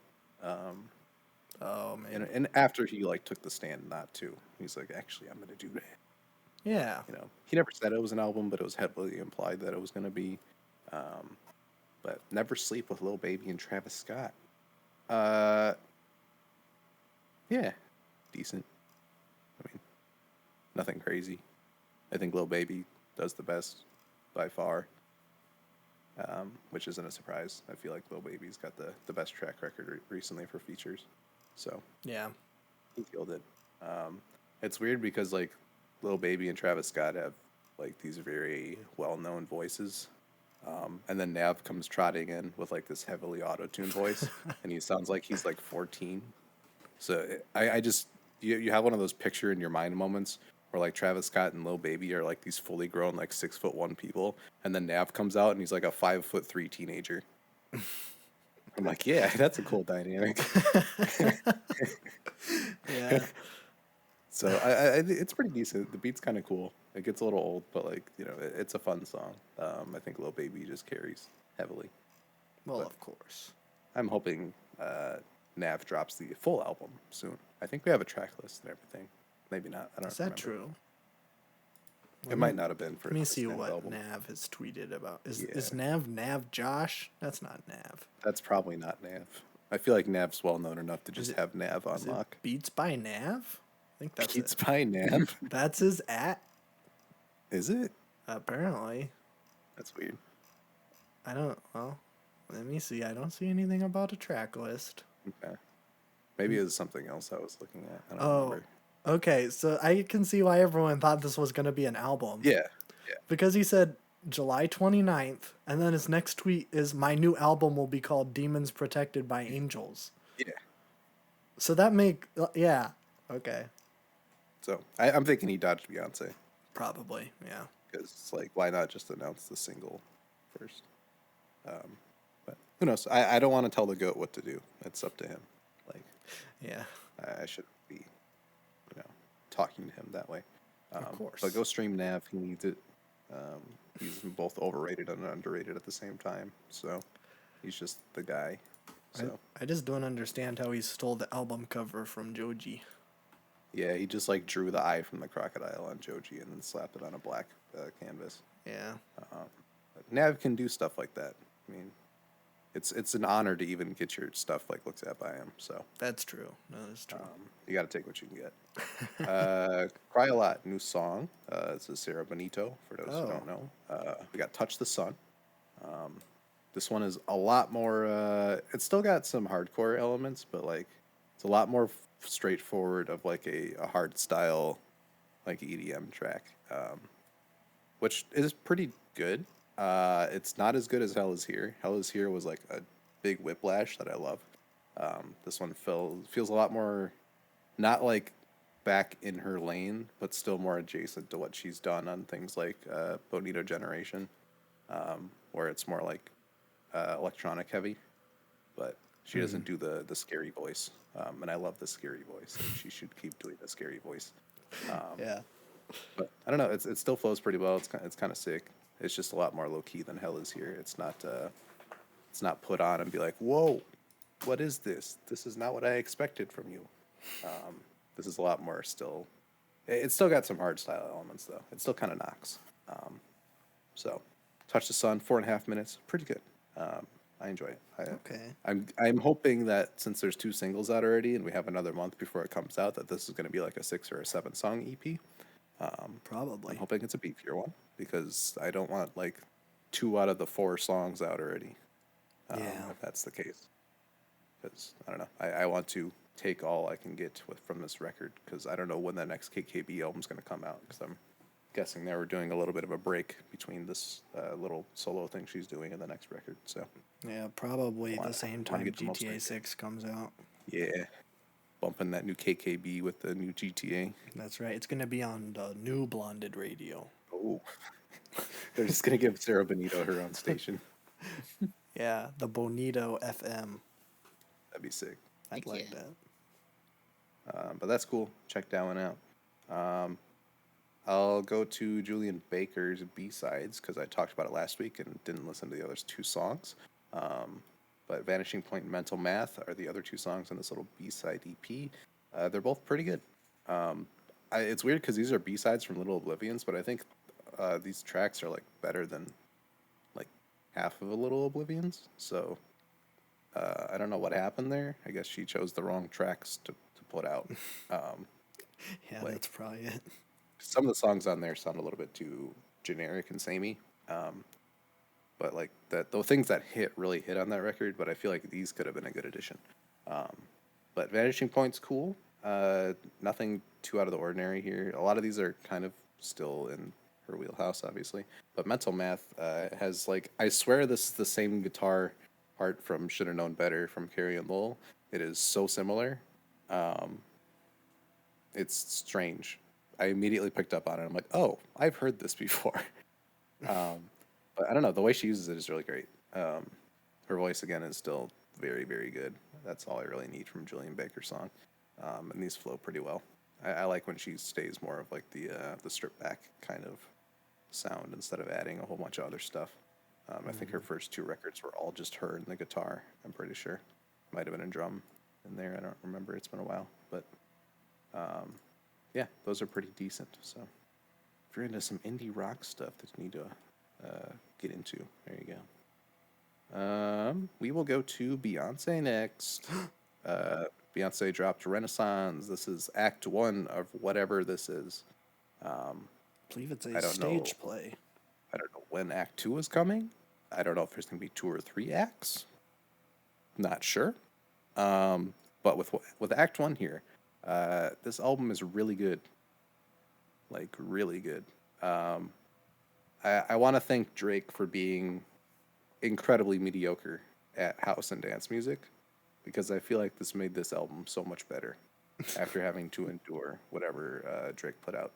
Oh man.
And after he like took the stand not to, he's like, actually, I'm gonna do that.
Yeah.
You know, he never said it was an album, but it was heavily implied that it was gonna be. But Never Sleep with Lil Baby and Travis Scott. Yeah, decent. I mean, nothing crazy. I think Lil Baby does the best by far. Which isn't a surprise. I feel like Lil Baby's got the best track record recently for features. So
Yeah.
he killed it. It's weird because like Lil Baby and Travis Scott have like these very well-known voices, and then Nav comes trotting in with like this heavily auto-tuned voice, and he sounds like he's like 14. So I just you have one of those picture in your mind moments where like Travis Scott and Lil Baby are like these fully grown like 6'1" people, and then Nav comes out and he's like a 5'3" teenager. I'm like, yeah, that's a cool dynamic.
Yeah.
So it's pretty decent. The beat's kind of cool. It gets a little old, but like it's a fun song. I think Lil Baby just carries heavily.
Well,
But
of course.
I'm hoping Nav drops the full album soon. I think we have a track list and everything. Maybe not. I don't
Is that
remember.
true?
It might not have been for
Let me
his
see
Nav
what
album.
Nav has tweeted about. Is
Yeah.
Nav Josh? That's not Nav.
That's probably not Nav. I feel like Nav's well known enough to
Is
just
it-
have Nav on
Is it
lock.
Beats by Nav? I think that's
Beats
it.
by Nav.
That's his at.
Is it?
Apparently.
That's weird.
I don't. Well, let me see. I don't see anything about a track list.
Okay. Maybe it was something else I was looking at. I don't
Oh,
remember.
okay. So I can see why everyone thought this was going to be an album.
Yeah.
Because he said July 29th, and then his next tweet is, "My new album will be called Demons Protected by Angels."
Yeah.
So that yeah. Okay.
So I'm thinking he dodged Beyonce
Probably. Yeah.
because it's like, why not just announce the single first? But who knows? I don't want to tell the goat what to do. It's up to him. Like
Yeah.
I should be, talking to him that way.
Of course.
But go stream Nav. He needs it. He's both overrated and underrated at the same time. So he's just the guy. So
I just don't understand how he stole the album cover from Joji.
yeah, he just like drew the eye from the crocodile on Joji and then slapped it on a black canvas.
Yeah.
But Nav can do stuff like that. I mean, it's an honor to even get your stuff like looked at by him. So
That's true. No, that's true.
you got to take what you can get. Cry a Lot, new song. This is Sarah Benito, for those who don't know. We got Touch the Sun. This one is a lot more, it's still got some hardcore elements, but like it's a lot more straightforward of like a hard style, like EDM track, which is pretty good. It's not as good as Hell Is Here. Hell Is Here was like a big whiplash that I love. This one feels a lot more, not like back in her lane, but still more adjacent to what she's done on things like Bonito Generation, where it's more like electronic heavy, but she doesn't do the scary voice, and I love the scary voice. And she should keep doing the scary voice.
Yeah.
But I don't know. It still flows pretty well. It's kind of sick. It's just a lot more low key than Hell Is Here. It's not put on and be like, whoa, what is this? This is not what I expected from you. This is a lot more still. It's still got some hard style elements though. It still kind of knocks. So, Touch the Sun, 4.5 minutes, pretty good. I enjoy it.
Okay.
I'm hoping that since there's 2 singles out already and we have another month before it comes out, that this is going to be like a 6 or a 7 song EP.
Probably.
I'm hoping it's a beefier one because I don't want like 2 out of the 4 songs out already.
Yeah.
If that's the case, because I don't know. I want to take all I can get from this record because I don't know when the next KKB album's going to come out because I'm guessing they were doing a little bit of a break between this little solo thing she's doing and the next record. So
Yeah, probably
Wanna-
the same
wanna
time
get the most
GTA
right
6 comes out.
yeah, bumping that new KKB with the new GTA.
That's right. It's going to be on the new Blonded Radio.
Oh, they're just gonna give Sarah Benito her own station.
Yeah, the Bonito FM.
That'd be sick.
I'd
Heck
like
yeah.
that.
But that's cool. Check that one out. I'll go to Julian Baker's B-sides because I talked about it last week and didn't listen to the other 2 songs. But Vanishing Point and Mental Math are the other 2 songs in this little B-side EP. They're both pretty good. It's weird because these are B-sides from Little Oblivions, but I think these tracks are like better than like half of a Little Oblivions. So I don't know what happened there. I guess she chose the wrong tracks to put out.
Yeah,
Like-
that's probably it.
Some of the songs on there sound a little bit too generic and samey. But like the things that really hit on that record, but I feel like these could have been a good addition. But Vanishing Point's cool. Nothing too out of the ordinary here. A lot of these are kind of still in her wheelhouse, obviously. But Mental Math has like, I swear this is the same guitar part from Should Have Known Better from Carrie and Lowell. It is so similar. Um, it's strange. I immediately picked up on it. I'm like, oh, I've heard this before. But I don't know. The way she uses it is really great. Her voice again is still very, very good. That's all I really need from Julian Baker's song, and these flow pretty well. I like when she stays more of like the stripped back kind of sound instead of adding a whole bunch of other stuff. I think her first two records were all just her and the guitar. I'm pretty sure. Might have been a drum in there. I don't remember. It's been a while, but yeah, those are pretty decent. So if you're into some indie rock stuff that you need to get into, there you go. We will go to Beyonce next. Beyonce dropped Renaissance. This is Act 1 of whatever this is.
I believe it's
I
a
don't
stage
know.
play.
I don't know when Act 2 is coming. I don't know if there's going to be 2 or 3 acts. Not sure. But with Act 1 here, this album is really good. Like, really good. I want to thank Drake for being incredibly mediocre at house and dance music, because I feel like this made this album so much better after having to endure whatever Drake put out.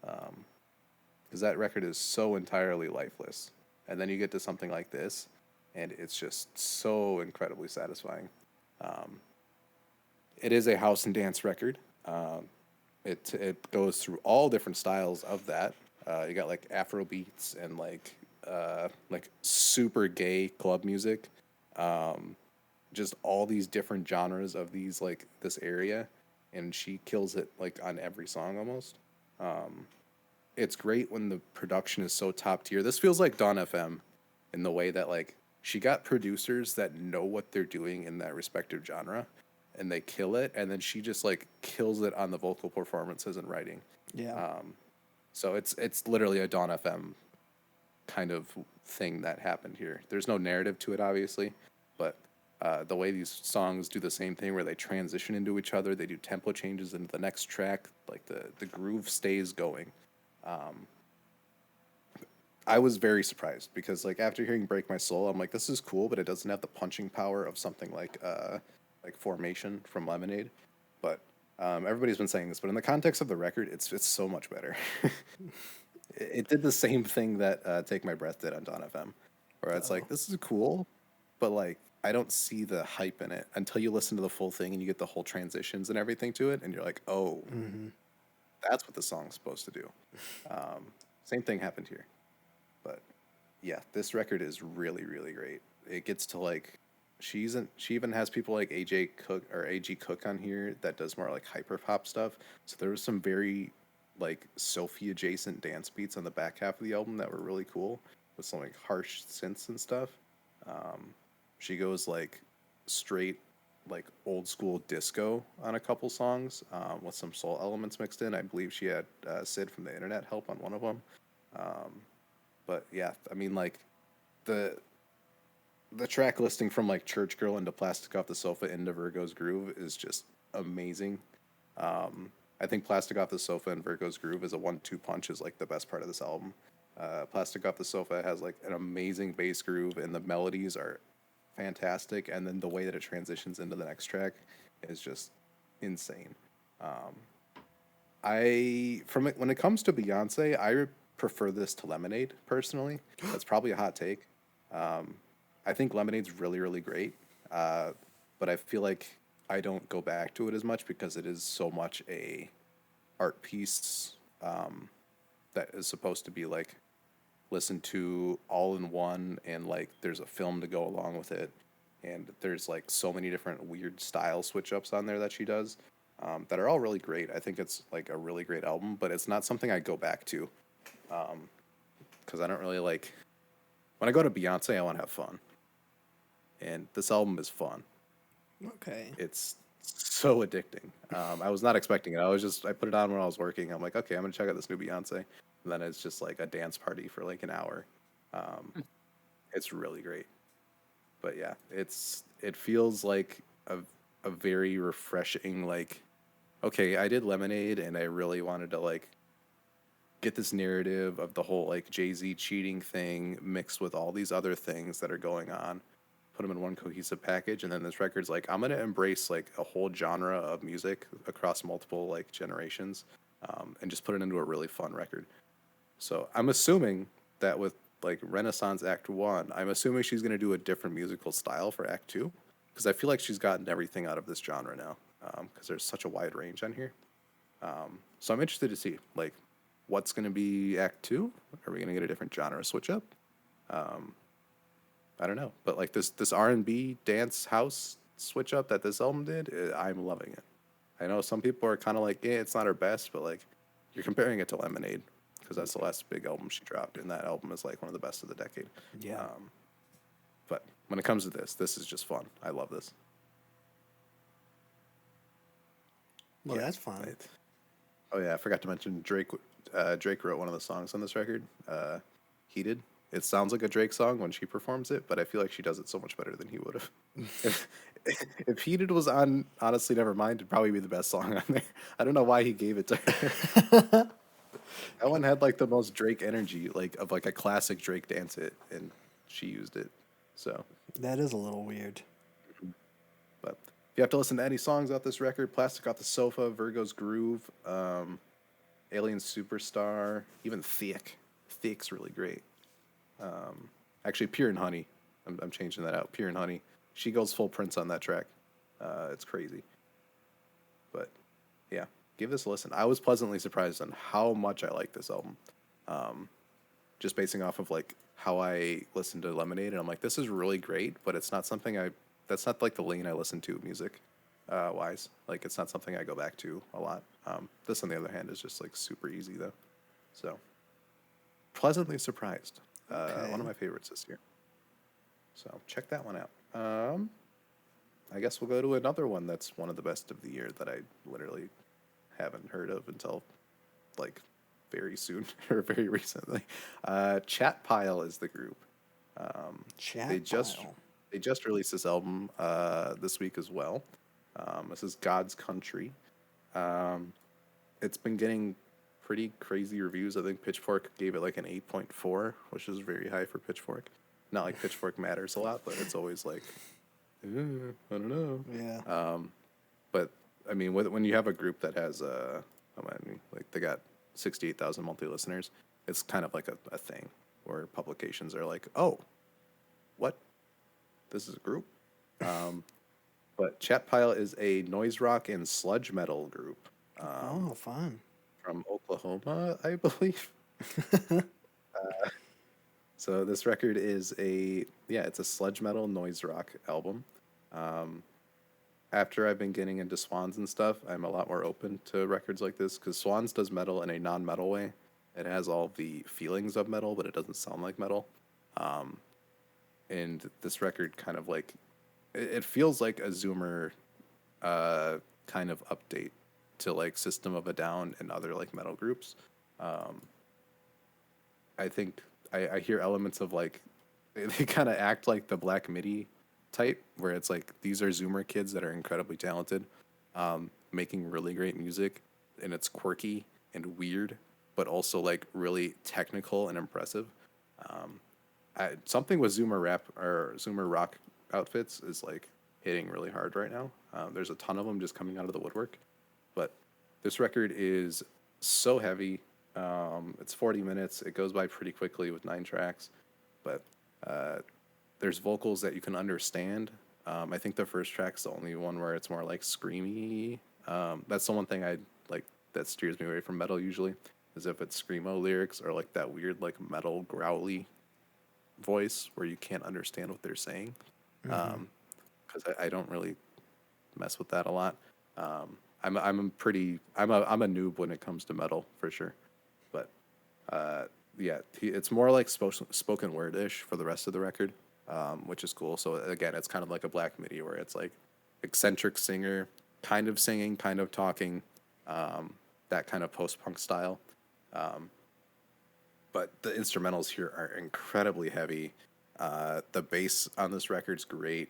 Because that record is so entirely lifeless. And then you get to something like this, and it's just so incredibly satisfying. It is a house and dance record. It goes through all different styles of that. You got like Afro beats and like super gay club music. Just all these different genres of these like this area, and she kills it like on every song almost. It's great when the production is so top tier. This feels like Dawn FM in the way that like she got producers that know what they're doing in that respective genre, and they kill it, and then she just like kills it on the vocal performances and writing.
Yeah.
So it's literally a Dawn FM kind of thing that happened here. There's no narrative to it, obviously, but the way these songs do the same thing where they transition into each other, they do tempo changes into the next track, like the groove stays going. I was very surprised because like after hearing Break My Soul, I'm like, this is cool, but it doesn't have the punching power of something like Formation from Lemonade. But everybody's been saying this, but in the context of the record, it's so much better. It did the same thing that Take My Breath did on Dawn FM, where it's like, this is cool, but like I don't see the hype in it until you listen to the full thing and you get the whole transitions and everything to it, and you're like, oh, that's what the song's supposed to do. Same thing happened here, but yeah, this record is really, really great. It gets to like, she even has people like AJ Cook or AG Cook on here that does more like hyper pop stuff. So there was some very like Sophie adjacent dance beats on the back half of the album that were really cool with some like harsh synths and stuff. She goes like straight like old school disco on a couple songs with some soul elements mixed in. I believe she had Sid from the Internet help on one of them. But yeah, I mean like the track listing from like Church Girl into Plastic Off the Sofa into Virgo's Groove is just amazing. I think Plastic Off the Sofa and Virgo's Groove is a 1-2 punch is like the best part of this album. Plastic Off the Sofa has like an amazing bass groove and the melodies are fantastic, and then the way that it transitions into the next track is just insane. When it comes to Beyonce, I prefer this to Lemonade personally. That's probably a hot take. I think Lemonade's really, really great, but I feel like I don't go back to it as much because it is so much a art piece that is supposed to be like listened to all in one, and like there's a film to go along with it, and there's like so many different weird style switch ups on there that she does that are all really great. I think it's like a really great album, but it's not something I go back to because I don't really like when I go to Beyonce, I want to have fun, and this album is fun.
Okay.
It's so addicting. I was not expecting it. I put it on when I was working. I'm like, okay, I'm gonna check out this new Beyonce. And then it's just like a dance party for like an hour. It's really great. But yeah, it feels like a very refreshing, like, okay, I did Lemonade and I really wanted to like get this narrative of the whole like Jay-Z cheating thing mixed with all these other things that are going on, put them in one cohesive package. And then this record's like, I'm going to embrace like a whole genre of music across multiple like generations, and just put it into a really fun record. So I'm assuming that with like Renaissance Act 1, I'm assuming she's going to do a different musical style for Act 2, because I feel like she's gotten everything out of this genre now, because there's such a wide range on here. So I'm interested to see like what's going to be Act 2. Are we going to get a different genre switch up? I don't know, but like this R&B dance house switch up that this album did, I'm loving it. I know some people are kind of like, yeah, it's not her best, but like you're comparing it to Lemonade because that's the last big album she dropped, and that album is like one of the best of the decade.
Yeah.
But when it comes to this is just fun. I love this.
Well,
Yeah,
that's fun.
right. Oh yeah, I forgot to mention Drake. Drake wrote one of the songs on this record, "Heated." It sounds like a Drake song when she performs it, but I feel like she does it so much better than he would have. if, if "Heated" was on, honestly, never mind. It'd probably be the best song on there. I don't know why he gave it to her. That one had like the most Drake energy, like of like a classic Drake dance hit, and she used it. So,
That is a little weird.
but if you have to listen to any songs off this record, "Plastic Off the Sofa," "Virgo's Groove," "Alien Superstar," even "Thick." "Thick's" really great. Actually, "Pure and Honey." I'm changing that out. "Pure and Honey." She goes full Prince on that track. It's crazy. But yeah, give this a listen. I was pleasantly surprised on how much I like this album. Just basing off of like how I listened to Lemonade, and I'm like, this is really great, but it's not something that's not like the lane I listen to music wise. Like it's not something I go back to a lot. This on the other hand is just like super easy though. So pleasantly surprised.
Okay.
One of my favorites this year. So check that one out. I guess we'll go to another one that's one of the best of the year that I literally haven't heard of until like very soon or very recently. Chat Pile is the group.
Chat
They just
pile.
they just released this album this week as well. This is God's Country. It's been getting pretty crazy reviews. I think Pitchfork gave it like an 8.4, which is very high for Pitchfork. Not like Pitchfork matters a lot, but it's always like, I don't know.
Yeah.
But I mean, when you have a group that has like they got 68,000 monthly listeners, it's kind of like a thing where publications are like, oh, what? This is a group. But Chat Pile is a noise rock and sludge metal group
Oh, fun.
from Oklahoma, I believe. So this record is it's a sludge metal noise rock album. After I've been getting into Swans and stuff, I'm a lot more open to records like this because Swans does metal in a non-metal way. It has all the feelings of metal, but it doesn't sound like metal. And this record kind of like it feels like a Zoomer kind of update to like System of a Down and other like metal groups. I think I hear elements of like they kind of act like the Black Midi type, where it's like these are Zoomer kids that are incredibly talented, making really great music, and it's quirky and weird, but also like really technical and impressive. Something with Zoomer rap or Zoomer rock outfits is like hitting really hard right now. There's a ton of them just coming out of the woodwork, but this record is so heavy. It's 40 minutes. It goes by pretty quickly with 9 tracks, but there's vocals that you can understand. I think the first track's the only one where it's more like screamy. That's the one thing I like that steers me away from metal usually, is if it's screamo lyrics or like that weird like metal growly voice where you can't understand what they're saying. Because I don't really mess with that a lot. I'm a noob when it comes to metal for sure, but it's more like spoken word ish for the rest of the record, which is cool. So again, it's kind of like a Black Midi where it's like eccentric singer, kind of singing, kind of talking, that kind of post punk style. But the instrumentals here are incredibly heavy. The bass on this record's great.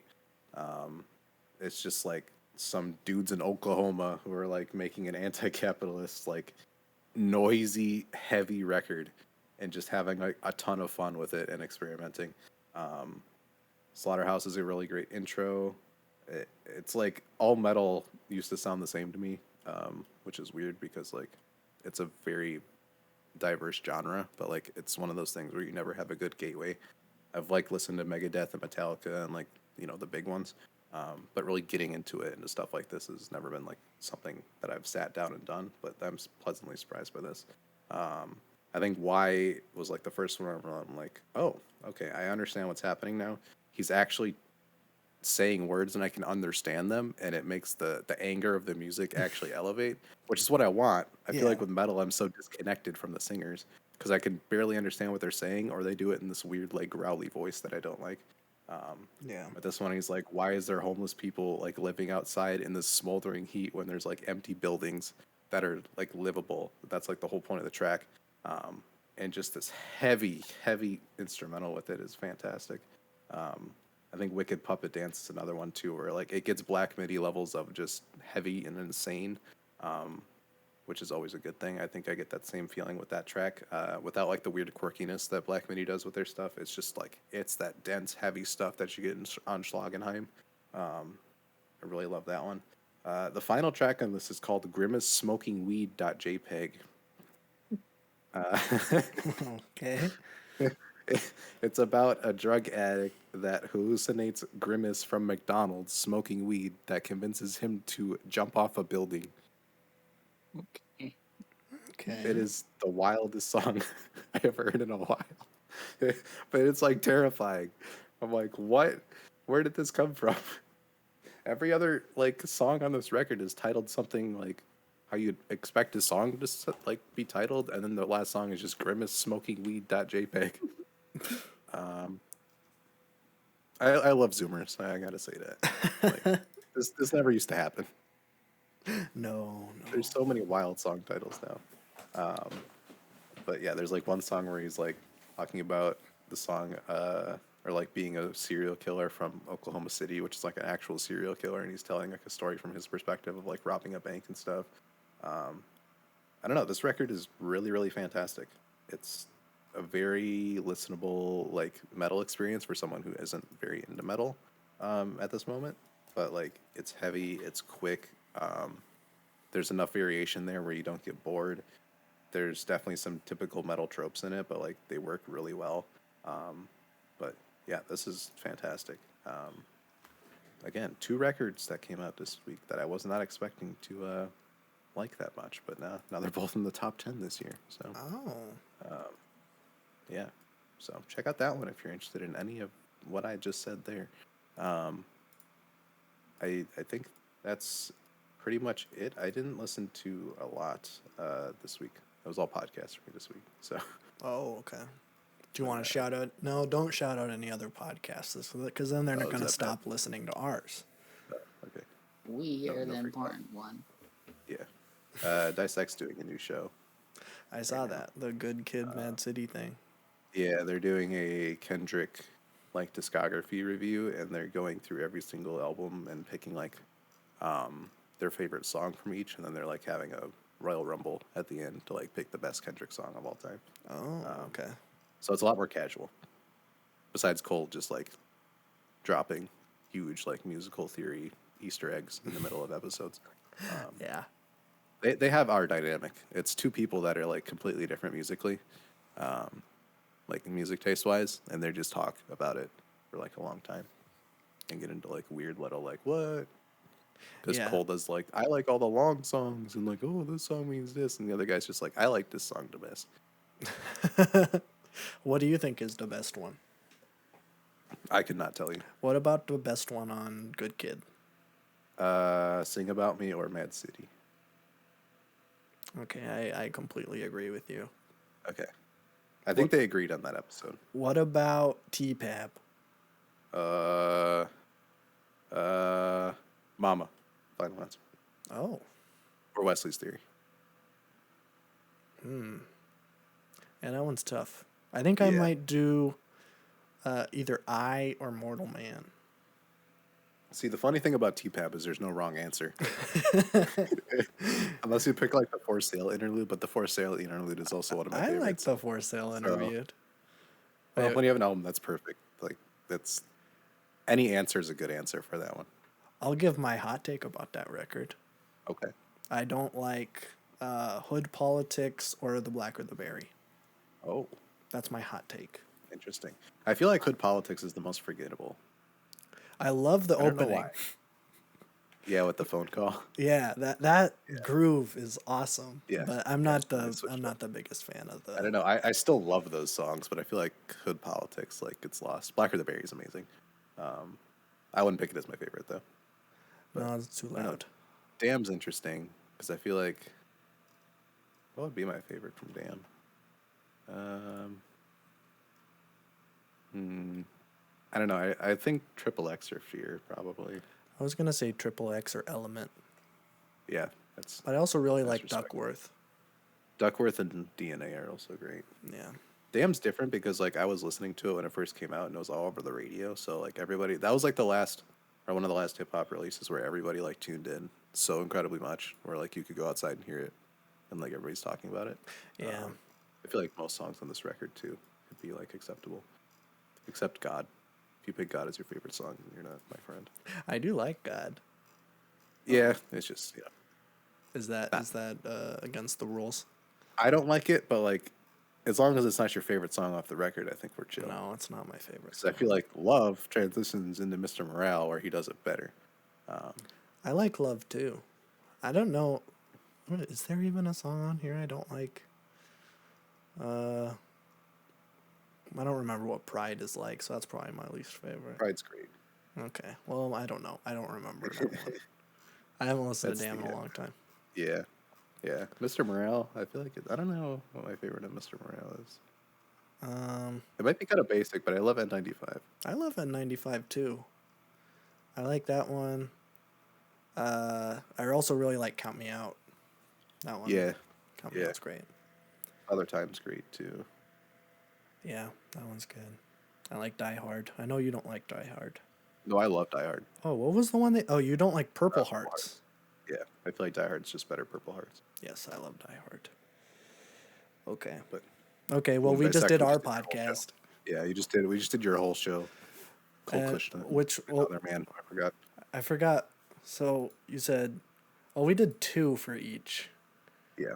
It's just like some dudes in Oklahoma who are like making an anti-capitalist, like noisy, heavy record, and just having like a ton of fun with it and experimenting. Um, Slaughterhouse is a really great intro. It's like all metal used to sound the same to me, which is weird because like it's a very diverse genre, but like it's one of those things where you never have a good gateway. I've like listened to Megadeth and Metallica and like the big ones, but really getting into it and stuff like this has never been like something that I've sat down and done. But I'm pleasantly surprised by this. I think Why was like the first one where I'm like, oh, okay, I understand what's happening now. He's actually saying words and I can understand them, and it makes the anger of the music actually elevate, which is what I want. I feel like with metal, I'm so disconnected from the singers because I can barely understand what they're saying, or they do it in this weird like growly voice that I don't like.
Yeah.
But this one, he's like, why is there homeless people like living outside in this smoldering heat when there's like empty buildings that are like livable? That's like the whole point of the track. And just this heavy, heavy instrumental with it is fantastic. I think Wicked Puppet Dance is another one too, where like it gets Black MIDI levels of just heavy and insane, which is always a good thing. I think I get that same feeling with that track, without like the weird quirkiness that Black MIDI does with their stuff. It's just like it's that dense, heavy stuff that you get on Schlagenheim. I really love that one. The final track on this is called Grimace Smoking Weed.jpg.
Okay.
It's about a drug addict that hallucinates Grimace from McDonald's smoking weed that convinces him to jump off a building.
Okay.
Okay.
It is the wildest song I have heard in a while. But it's like terrifying. I'm like, what? Where did this come from? Every other like song on this record is titled something like how you'd expect a song to like be titled, and then the last song is just Grimace Smoking Weed.jpg. I love Zoomers. I gotta say that. Like, this never used to happen.
No.
There's so many wild song titles now. But yeah, there's like one song where he's like talking about the song or like being a serial killer from Oklahoma City, which is like an actual serial killer, and he's telling like a story from his perspective of like robbing a bank and stuff. I don't know. This record is really, really fantastic. It's a very listenable like metal experience for someone who isn't very into metal at this moment. But like, it's heavy, it's quick. There's enough variation there where you don't get bored. There's definitely some typical metal tropes in it, but like they work really well. But yeah, this is fantastic. Again, 2 records that came out this week that I was not expecting to like that much, but now they're both in the top 10 this year. So yeah, so check out that one if you're interested in any of what I just said there. I think that's pretty much it. I didn't listen to a lot this week. It was all podcasts for me this week. So
Oh, okay. Do you want to shout out? No, don't shout out any other podcasts, because then they're not going to stop listening to ours.
okay,
We are the
freak out.
important one.
Yeah. Dissect's doing a new show.
I saw that, the Good Kid, Mad City thing.
Yeah, they're doing a Kendrick like discography review, and they're going through every single album and picking like their favorite song from each, and then they're like having a Royal Rumble at the end to like pick the best Kendrick song of all time.
Oh, okay.
So it's a lot more casual. Besides Cole just like dropping huge like musical theory Easter eggs in the middle of episodes.
Yeah.
They have our dynamic. It's 2 people that are like completely different musically, like music taste wise, and they just talk about it for like a long time and get into like weird little like what. Because
Yeah.
Cole does like I like all the long songs and like oh this song means this, and the other guy's just like I like this song the best.
What do you think is the best one?
I could not tell you.
What about the best one on Good Kid?
Sing About Me or Mad City.
Okay, I completely agree with you.
Okay. I think they agreed on that episode.
What about T-Pap?
Mama. Final answer.
Oh.
Or Wesley's Theory.
Yeah, that one's tough. I think I might do either I or Mortal Man.
See, the funny thing about TPAB is there's no wrong answer. Unless you pick like the For Sale interlude, but the For Sale interlude is also one of my
I like
favorites.
the For Sale interviewed.
Well, when you have an album that's perfect, like that's any answer is a good answer for that one.
I'll give my hot take about that record.
Okay.
I don't like Hood Politics or The Black or the Berry.
Oh,
That's my hot take.
interesting. I feel like Hood Politics is the most forgettable.
I love the
I don't know
opening.
why. Yeah, with the phone call.
Yeah, that groove is awesome.
Yeah.
But I'm
Yeah,
not
they
the
switched
I'm
it
not the biggest fan of
I don't
the.
know. I still love those songs, but I feel like Hood Politics like gets lost. Black or the Berry is amazing. I wouldn't pick it as my favorite though.
No, it's too
I don't know.
loud.
Damn's interesting because I feel like what would be my favorite from Damn? I don't know. I think Triple X or Fear probably.
I was gonna say Triple X or Element,
Yeah, that's
but I also really
That's
like
respectable.
Duckworth.
Duckworth and DNA are also great.
Yeah.
Damn's different because like I was listening to it when it first came out and it was all over the radio. So like everybody, that was like the last or one of the last hip hop releases where everybody like tuned in so incredibly much, where like you could go outside and hear it, and like everybody's talking about it.
Yeah.
I feel like most songs on this record too could be like acceptable, except God. If you pick God as your favorite song, you're not my friend.
I do like God.
Yeah, it's just
Is that against the rules?
I don't like it, but like as long as it's not your favorite song off the record, I think we're chill.
No, it's not my favorite.
Because I feel like Love transitions into Mr. Morale where he does it better.
I like Love too. I don't know. Is there even a song on here I don't like? I don't remember what Pride is like, so that's probably my least favorite.
Pride's great.
Okay. Well, I don't know. I don't remember that one. I haven't listened
That's
to Damn
the,
in a long time.
Yeah. Yeah. Mr. Morale, I feel like I don't know what my favorite of Mr. Morale is. It might be kind of basic, but I love N95.
I love N95 too. I like that one. I also really like Count Me Out. That one.
Yeah.
Count Me
Yeah.
Out's great.
Other Time's great too.
Yeah, that one's good. I like Die Hard. I know you don't like Die Hard.
No, I love Die Hard.
Oh, what was the one that? Oh, you don't like Purple
Purple
Hearts.
Yeah. I feel like Die Hard's just better Purple Hearts.
Yes, I love Die Hard. Okay.
But
Okay, well, we just did our podcast.
Yeah, we just did your whole show. Cole Kushner. Another man, I forgot.
I forgot. So you said, oh, we did 2 for each.
Yeah.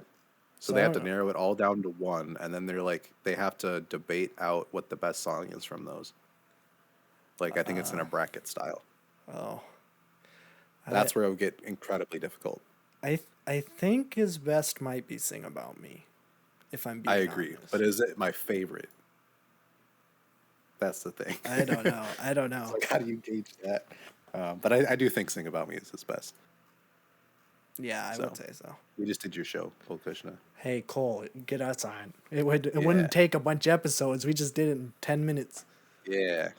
So
So they
I
have to
don't know.
narrow it all down to one, and then they have to debate out what the best song is from those. Like I think it's in a bracket style.
Oh.
That's where it would get incredibly difficult.
I think his best might be Sing About Me, if I'm being
I agree,
honest.
but is it my favorite? That's the thing.
I don't know. I don't know.
It's like, how do you gauge that? But I do think "Sing About Me" is his best.
Yeah, I
So.
would say so.
We just did your show, Cole Kushner.
Hey Cole, get us on. It wouldn't take a bunch of episodes. We just did it in 10 minutes.
Yeah.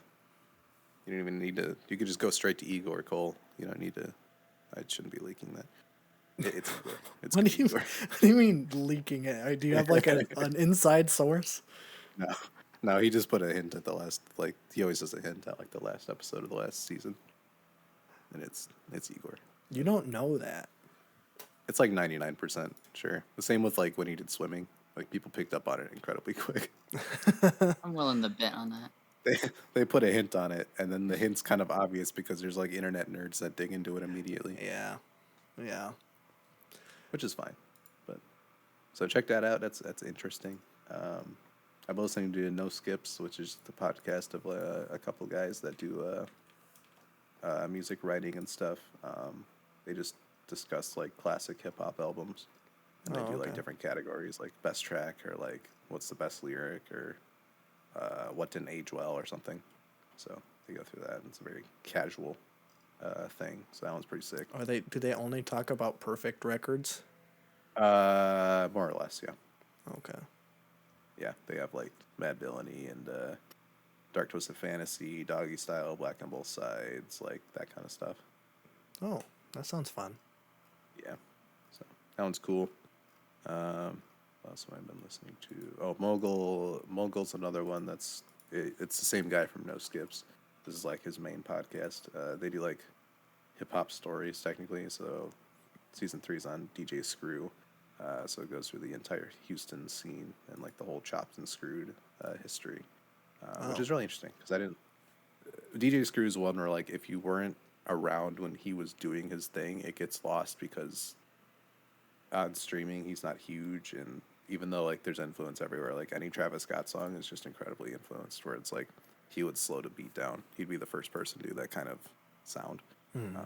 You don't even need to. You could just go straight to Igor Cole. You don't need to. I shouldn't be leaking that. It's Igor. It's
What do you
Igor.
what do you mean leaking it? Do you have like an inside source?
No, no. He just put a hint at the last. Like he always does a hint at like the last episode of the last season, and it's Igor.
You don't know that.
It's like 99% sure. The same with like when he did swimming. Like people picked up on it incredibly quick.
I'm willing to bet on that.
They put a hint on it, and then the hint's kind of obvious because there's like internet nerds that dig into it immediately,
Yeah. Yeah.
which is fine. But so check that out. That's interesting. I'm listening to No Skips, which is the podcast of a couple guys that do music writing and stuff. They just discuss like classic hip hop albums, and they do like
okay.
different categories, like best track or like what's the best lyric or what didn't age well or something. So they go through that, and it's a very casual thing. So that one's pretty sick.
Do they only talk about perfect records?
More or less, yeah.
Okay.
Yeah, they have like Mad Villainy and Dark Twisted Fantasy, Doggy Style, Black on Both Sides, like that kind of stuff.
Oh, that sounds fun.
Yeah, so that one's cool. What else have I been listening to? Oh, Mogul's another one it's the same guy from No Skips. This is like his main podcast. They do like hip hop stories technically. So season 3 is on DJ Screw. So it goes through the entire Houston scene and like the whole chopped and screwed history, which is really interesting because I didn't. DJ Screw is one where like if you weren't around when he was doing his thing, it gets lost because on streaming he's not huge, and even though like there's influence everywhere, like any Travis Scott song is just incredibly influenced. Where it's like he would slow the beat down. He'd be the first person to do that kind of sound, and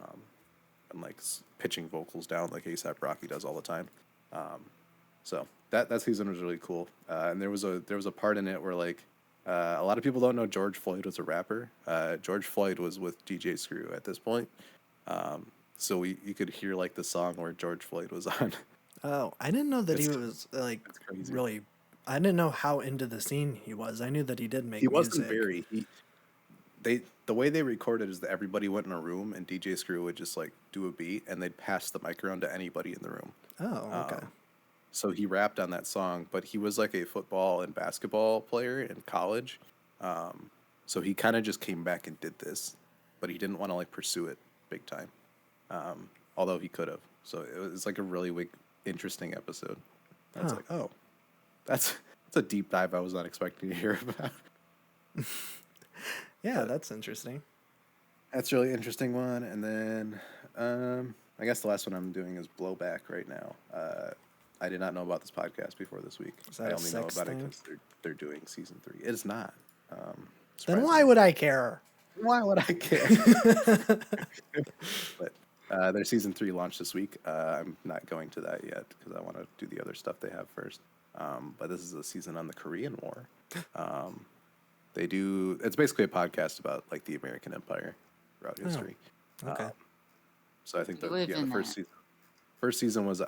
like pitching vocals down like ASAP Rocky does all the time. So that season was really cool, and there was a part in it where like a lot of people don't know George Floyd was a rapper. George Floyd was with DJ Screw at this point, so you could hear like the song where George Floyd was on.
Oh, I didn't know that he
It's
was like
it's crazy.
really. I didn't know how into the scene he was. I knew that he did make
He wasn't
music.
very the way they recorded is that everybody went in a room and DJ Screw would just like do a beat and they'd pass the mic around to anybody in the room.
Oh, okay.
So he rapped on that song, but he was like a football and basketball player in college. So he kind of just came back and did this, but he didn't want to like pursue it big time. Although he could have. So it was like a really interesting episode. I was like, oh, that's a deep dive I was not expecting to hear about.
Yeah, that's interesting.
That's a really interesting one. And then I guess the last one I'm doing is Blowback right now. I did not know about this podcast before this week.
Is that
I
a
only know
sex
about it
thing?
because they're doing season 3. It is not.
Then why would I care?
Why would I care? But their season 3 launched this week. I'm not going to that yet because I want to do the other stuff they have first. But this is a season on the Korean War. It's basically a podcast about like the American Empire throughout history.
Okay.
So I think
We
the
live in
first season was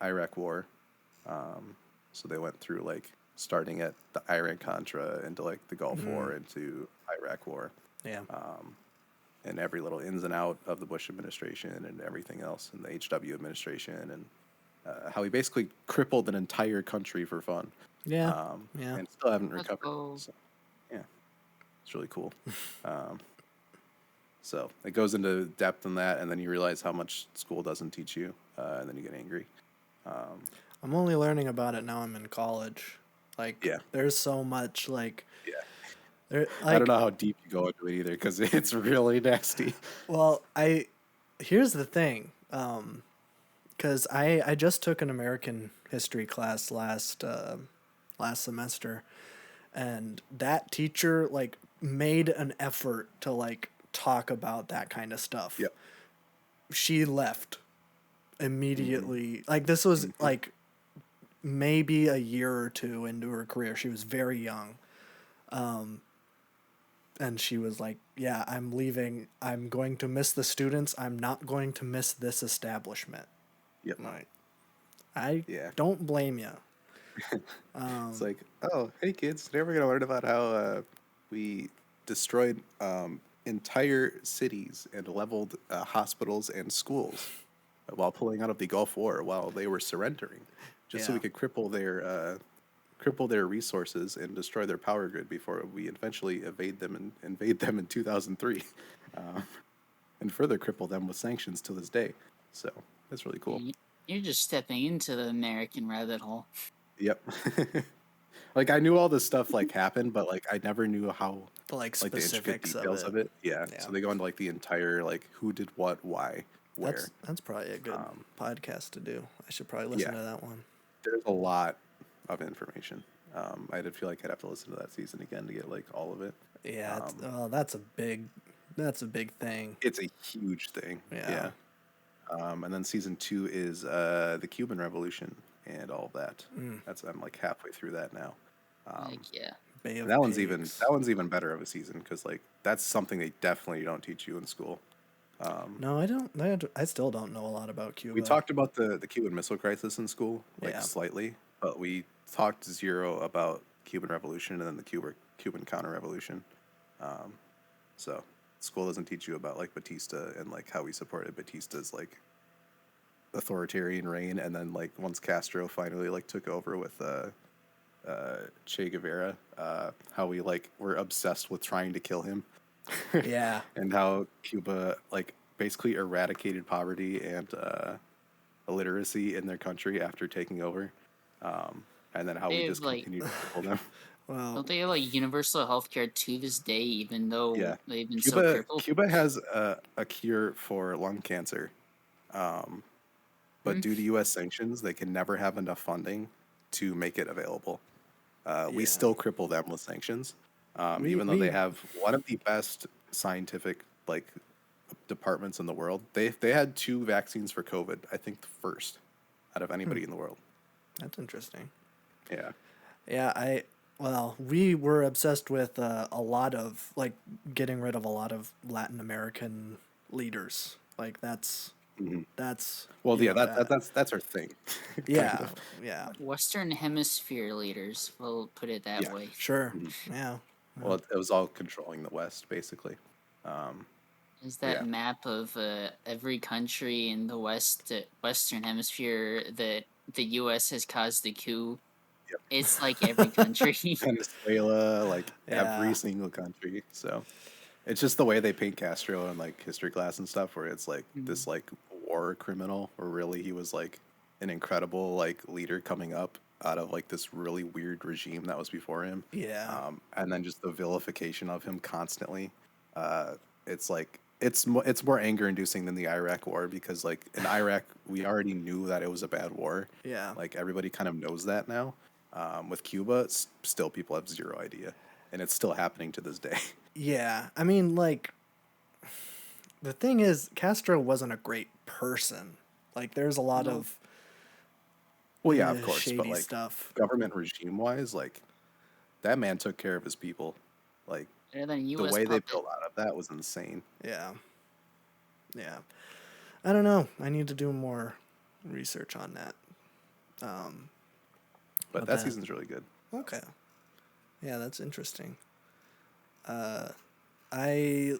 Iraq War. So they went through like starting at the Iran Contra into like the Gulf War into Iraq War.
Yeah.
And every little ins and out of the Bush administration and everything else, and the HW administration, and how he basically crippled an entire country for fun.
Yeah. Yeah.
And still haven't
Let's
recovered.
go.
So, yeah, it's really cool. So it goes into depth in that, and then you realize how much school doesn't teach you, and then you get angry.
I'm only learning about it now. I'm in college. Like,
Yeah.
there's so much like.
Yeah.
There,
I don't know how deep you go into it either because it's really nasty.
Well, here's the thing, because I just took an American history class last semester, and that teacher like made an effort to like talk about that kind of stuff.
Yep.
She left immediately. Like this was like maybe a year or two into her career. She was very young. And she was like, yeah, I'm leaving. I'm going to miss the students. I'm not going to miss this establishment.
Yep.
Like, I
Yeah.
don't blame you.
It's like, oh, hey kids, today we're gonna learn about how we destroyed entire cities and leveled hospitals and schools while pulling out of the Gulf War while they were surrendering, just so we
Yeah.
could cripple their resources and destroy their power grid before we eventually invade them in 2003, and further cripple them with sanctions to this day. So that's really cool.
You're just stepping into the American rabbit hole.
Yep. Like I knew all this stuff like happened, but like I never knew how
The like
like the intricate
specifics
details
of
of
it.
it. Yeah.
Yeah.
So they go into like the entire like who did what, why, where.
That's probably a good podcast to do. I should probably listen
yeah.
to that one.
There's a lot of information. I did feel like I'd have to listen to that season again to get like all of it.
Yeah, that's a big thing.
It's a huge thing.
Yeah.
And then season 2 is the Cuban Revolution and all of that. I'm like halfway through that now.
Like, yeah.
Bay of
That one's
Pigs.
even better of a season because like that's something they definitely don't teach you in school.
No, I don't. I still don't know a lot about Cuba.
We talked about the Cuban Missile Crisis in school, like
Yeah.
slightly, but we talked zero about Cuban Revolution and then the Cuban Counter Revolution. So school doesn't teach you about like Batista and like how we supported Batista's like authoritarian reign, and then like once Castro finally like took over with Che Guevara, how we like were obsessed with trying to kill him.
Yeah.
And how Cuba like basically eradicated poverty and illiteracy in their country after taking over, and then how we
They have
just
like,
continue to cripple them.
Well,
don't they have like universal healthcare to this day, even though
Yeah,
they've been so
Cuba
crippled?
Cuba has a cure for lung cancer, but
Hmm?
due to U.S. sanctions, they can never have enough funding to make it available. We
yeah.
still cripple them with sanctions,
We
even though they
we
have one of the best scientific like departments in the world. They had 2 vaccines for COVID. I think the first out of anybody in the world.
That's interesting.
Yeah.
Yeah, we were obsessed with a lot of like getting rid of a lot of Latin American leaders. Like that's
Well,
you
yeah,
know that.
that's our thing, kind
Yeah,
of.
yeah,
Western Hemisphere leaders, we'll put it that
Yeah.
way.
sure. Yeah.
Well, it was all controlling the West, basically. Um,
Is
but
that
yeah,
map of every country in the Western Hemisphere that the U.S. has caused the coup?
yep.
It's like every country.
Venezuela, like every
Yeah.
single country. So it's just the way they paint Castro in like history class and stuff, where it's like
Mhm.
this like war criminal, where really he was like an incredible like leader coming up out of like this really weird regime that was before him.
Yeah.
And then just the vilification of him constantly. It's like it's more anger inducing than the Iraq war, because like in Iraq we already knew that it was a bad war.
Yeah.
Like everybody kind of knows that now. With Cuba, still people have zero idea, and it's still happening to this day.
Yeah. I mean, like the thing is, Castro wasn't a great person. Like there's a lot
No,
of
Well, yeah, of course, but
shady
like
stuff.
government regime wise, like that man took care of his people. Like
better than a
the
U.S.
way they
puppet.
built out of that was insane.
Yeah. Yeah. I don't know. I need to do more research on that.
But
But
that
then,
season's really good.
okay. Yeah, that's interesting. I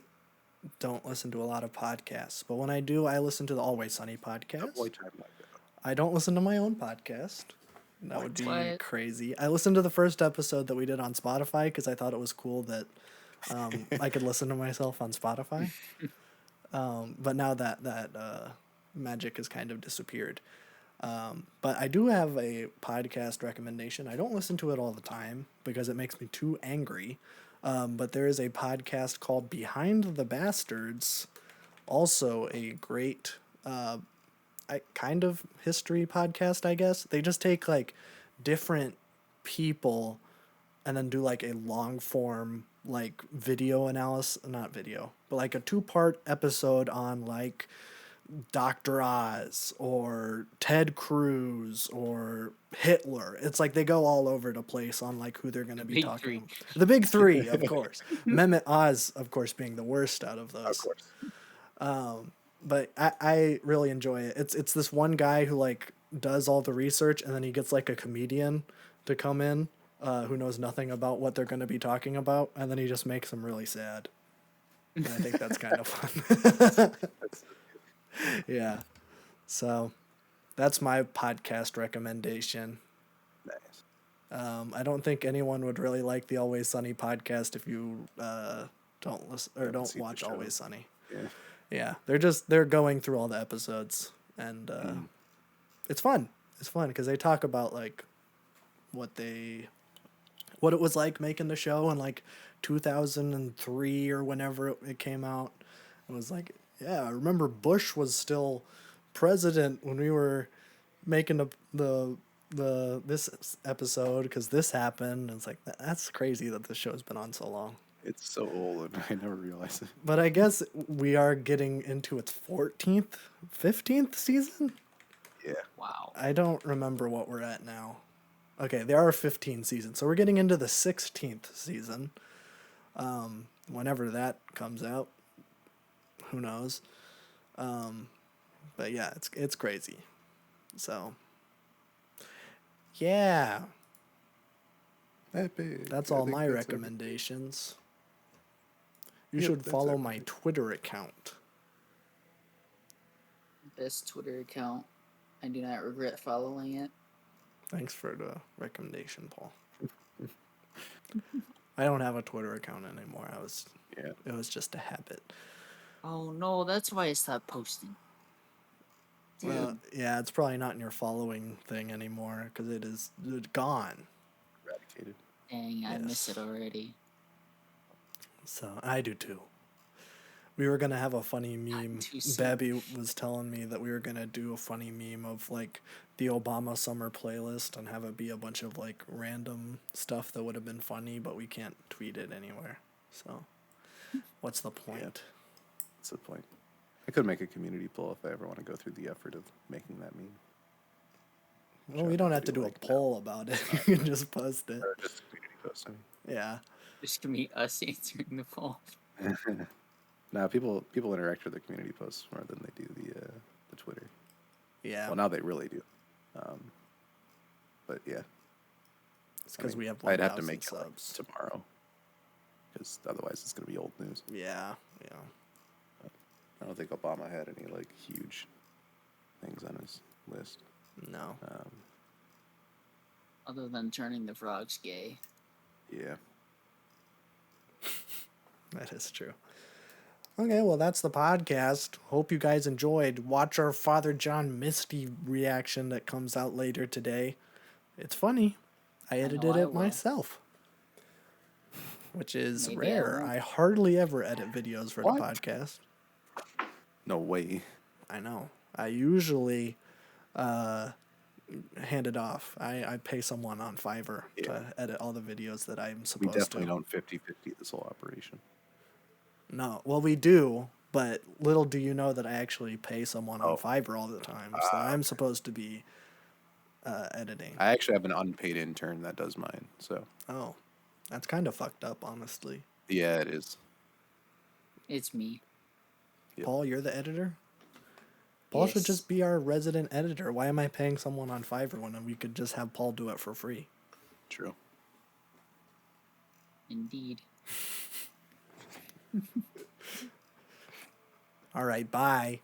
don't listen to a lot of podcasts, but when I do, I listen to the Always Sunny podcast.
Avoid time like that.
I don't listen to my own podcast. That would be
What?
crazy. I listened to the first episode that we did on Spotify because I thought it was cool that I could listen to myself on Spotify. But now that magic has kind of disappeared. But I do have a podcast recommendation. I don't listen to it all the time because it makes me too angry. But there is a podcast called Behind the Bastards, also a great kind of history podcast, I guess. They just take like different people and then do like a long form like video analysis, not video, but like a 2-part episode on like Dr. Oz or Ted Cruz or Hitler. It's like they go all over the place on like who they're going to be
Big
talking
three.
about. The big three, of course. Mehmet Oz, of course, being the worst out of
Of
those.
course.
But I really enjoy it. It's this one guy who like does all the research and then he gets like a comedian to come in who knows nothing about what they're going to be talking about, and then he just makes them really sad. And I think that's kind of fun. Yeah. So that's my podcast recommendation.
Nice.
I don't think anyone would really like the Always Sunny podcast if you don't listen or
Haven't
don't
seen the
watch
show.
Always Sunny.
Yeah.
Yeah, they're going through all the episodes, and it's fun. It's fun because they talk about like what it was like making the show in like 2003 or whenever it came out. It was like, yeah, I remember Bush was still president when we were making the this episode because this happened. And it's like that's crazy that the show's been on so long.
It's so old, and I never realized it.
But I guess we are getting into its 14th, 15th season.
Yeah.
Wow.
I don't remember what we're at now. Okay, there are 15 seasons, so we're getting into the 16th season. Whenever that comes out, who knows? But yeah, it's crazy. So yeah,
Epic.
that's
I
all
think
my
that's everything.
recommendations. You
Yep,
should
that's
follow my
everything.
Twitter account.
Best Twitter account. I do not regret following it.
Thanks for the recommendation, Paul. I don't have a Twitter account anymore.
Yeah.
It was just a habit.
Oh no, that's why I stopped posting. Dude,
Yeah, it's probably not in your following thing anymore because it is gone.
Eradicated.
dang, I miss
Yes.
it already.
So I do too. We were gonna have a funny meme.
too soon.
Babby was telling me that we were gonna do a funny meme of like the Obama summer playlist and have it be a bunch of like random stuff that would have been funny, but we can't tweet it anywhere. So, what's the point?
That's the point. I could make a community poll if I ever want to go through the effort of making that meme.
Well, we don't have to do a poll about it. You can just post it.
Or just a community post.
Yeah.
Just gonna be us answering the poll.
Now people interact with the community posts more than they do the Twitter.
Yeah.
Well, now they really do. But yeah,
It's because we have
I'd
1,000
have to make it like,
subs.
tomorrow, because otherwise it's gonna be old news.
Yeah.
I don't think Obama had any like huge things on his list.
No.
Other than turning the frogs gay.
Yeah.
That is true. Okay, well, that's the podcast. Hope you guys enjoyed. Watch our Father John Misty reaction that comes out later today. It's funny. I edited it myself, which is
Maybe
rare. I hardly ever edit videos for the podcast.
No way.
I know. I usually hand it off. I pay someone on Fiverr to edit all the videos that I'm supposed to.
We definitely don't 50-50 this whole operation.
No, well, we do, but little do you know that I actually pay someone on Fiverr all the time, so I'm supposed to be editing.
I actually have an unpaid intern that does mine, so.
Oh, that's kind of fucked up, honestly.
Yeah, it is.
It's me.
Yep.
Paul, you're the editor? Paul should just be our resident editor. Why am I paying someone on Fiverr when we could just have Paul do it for free?
True.
Indeed.
All right, bye.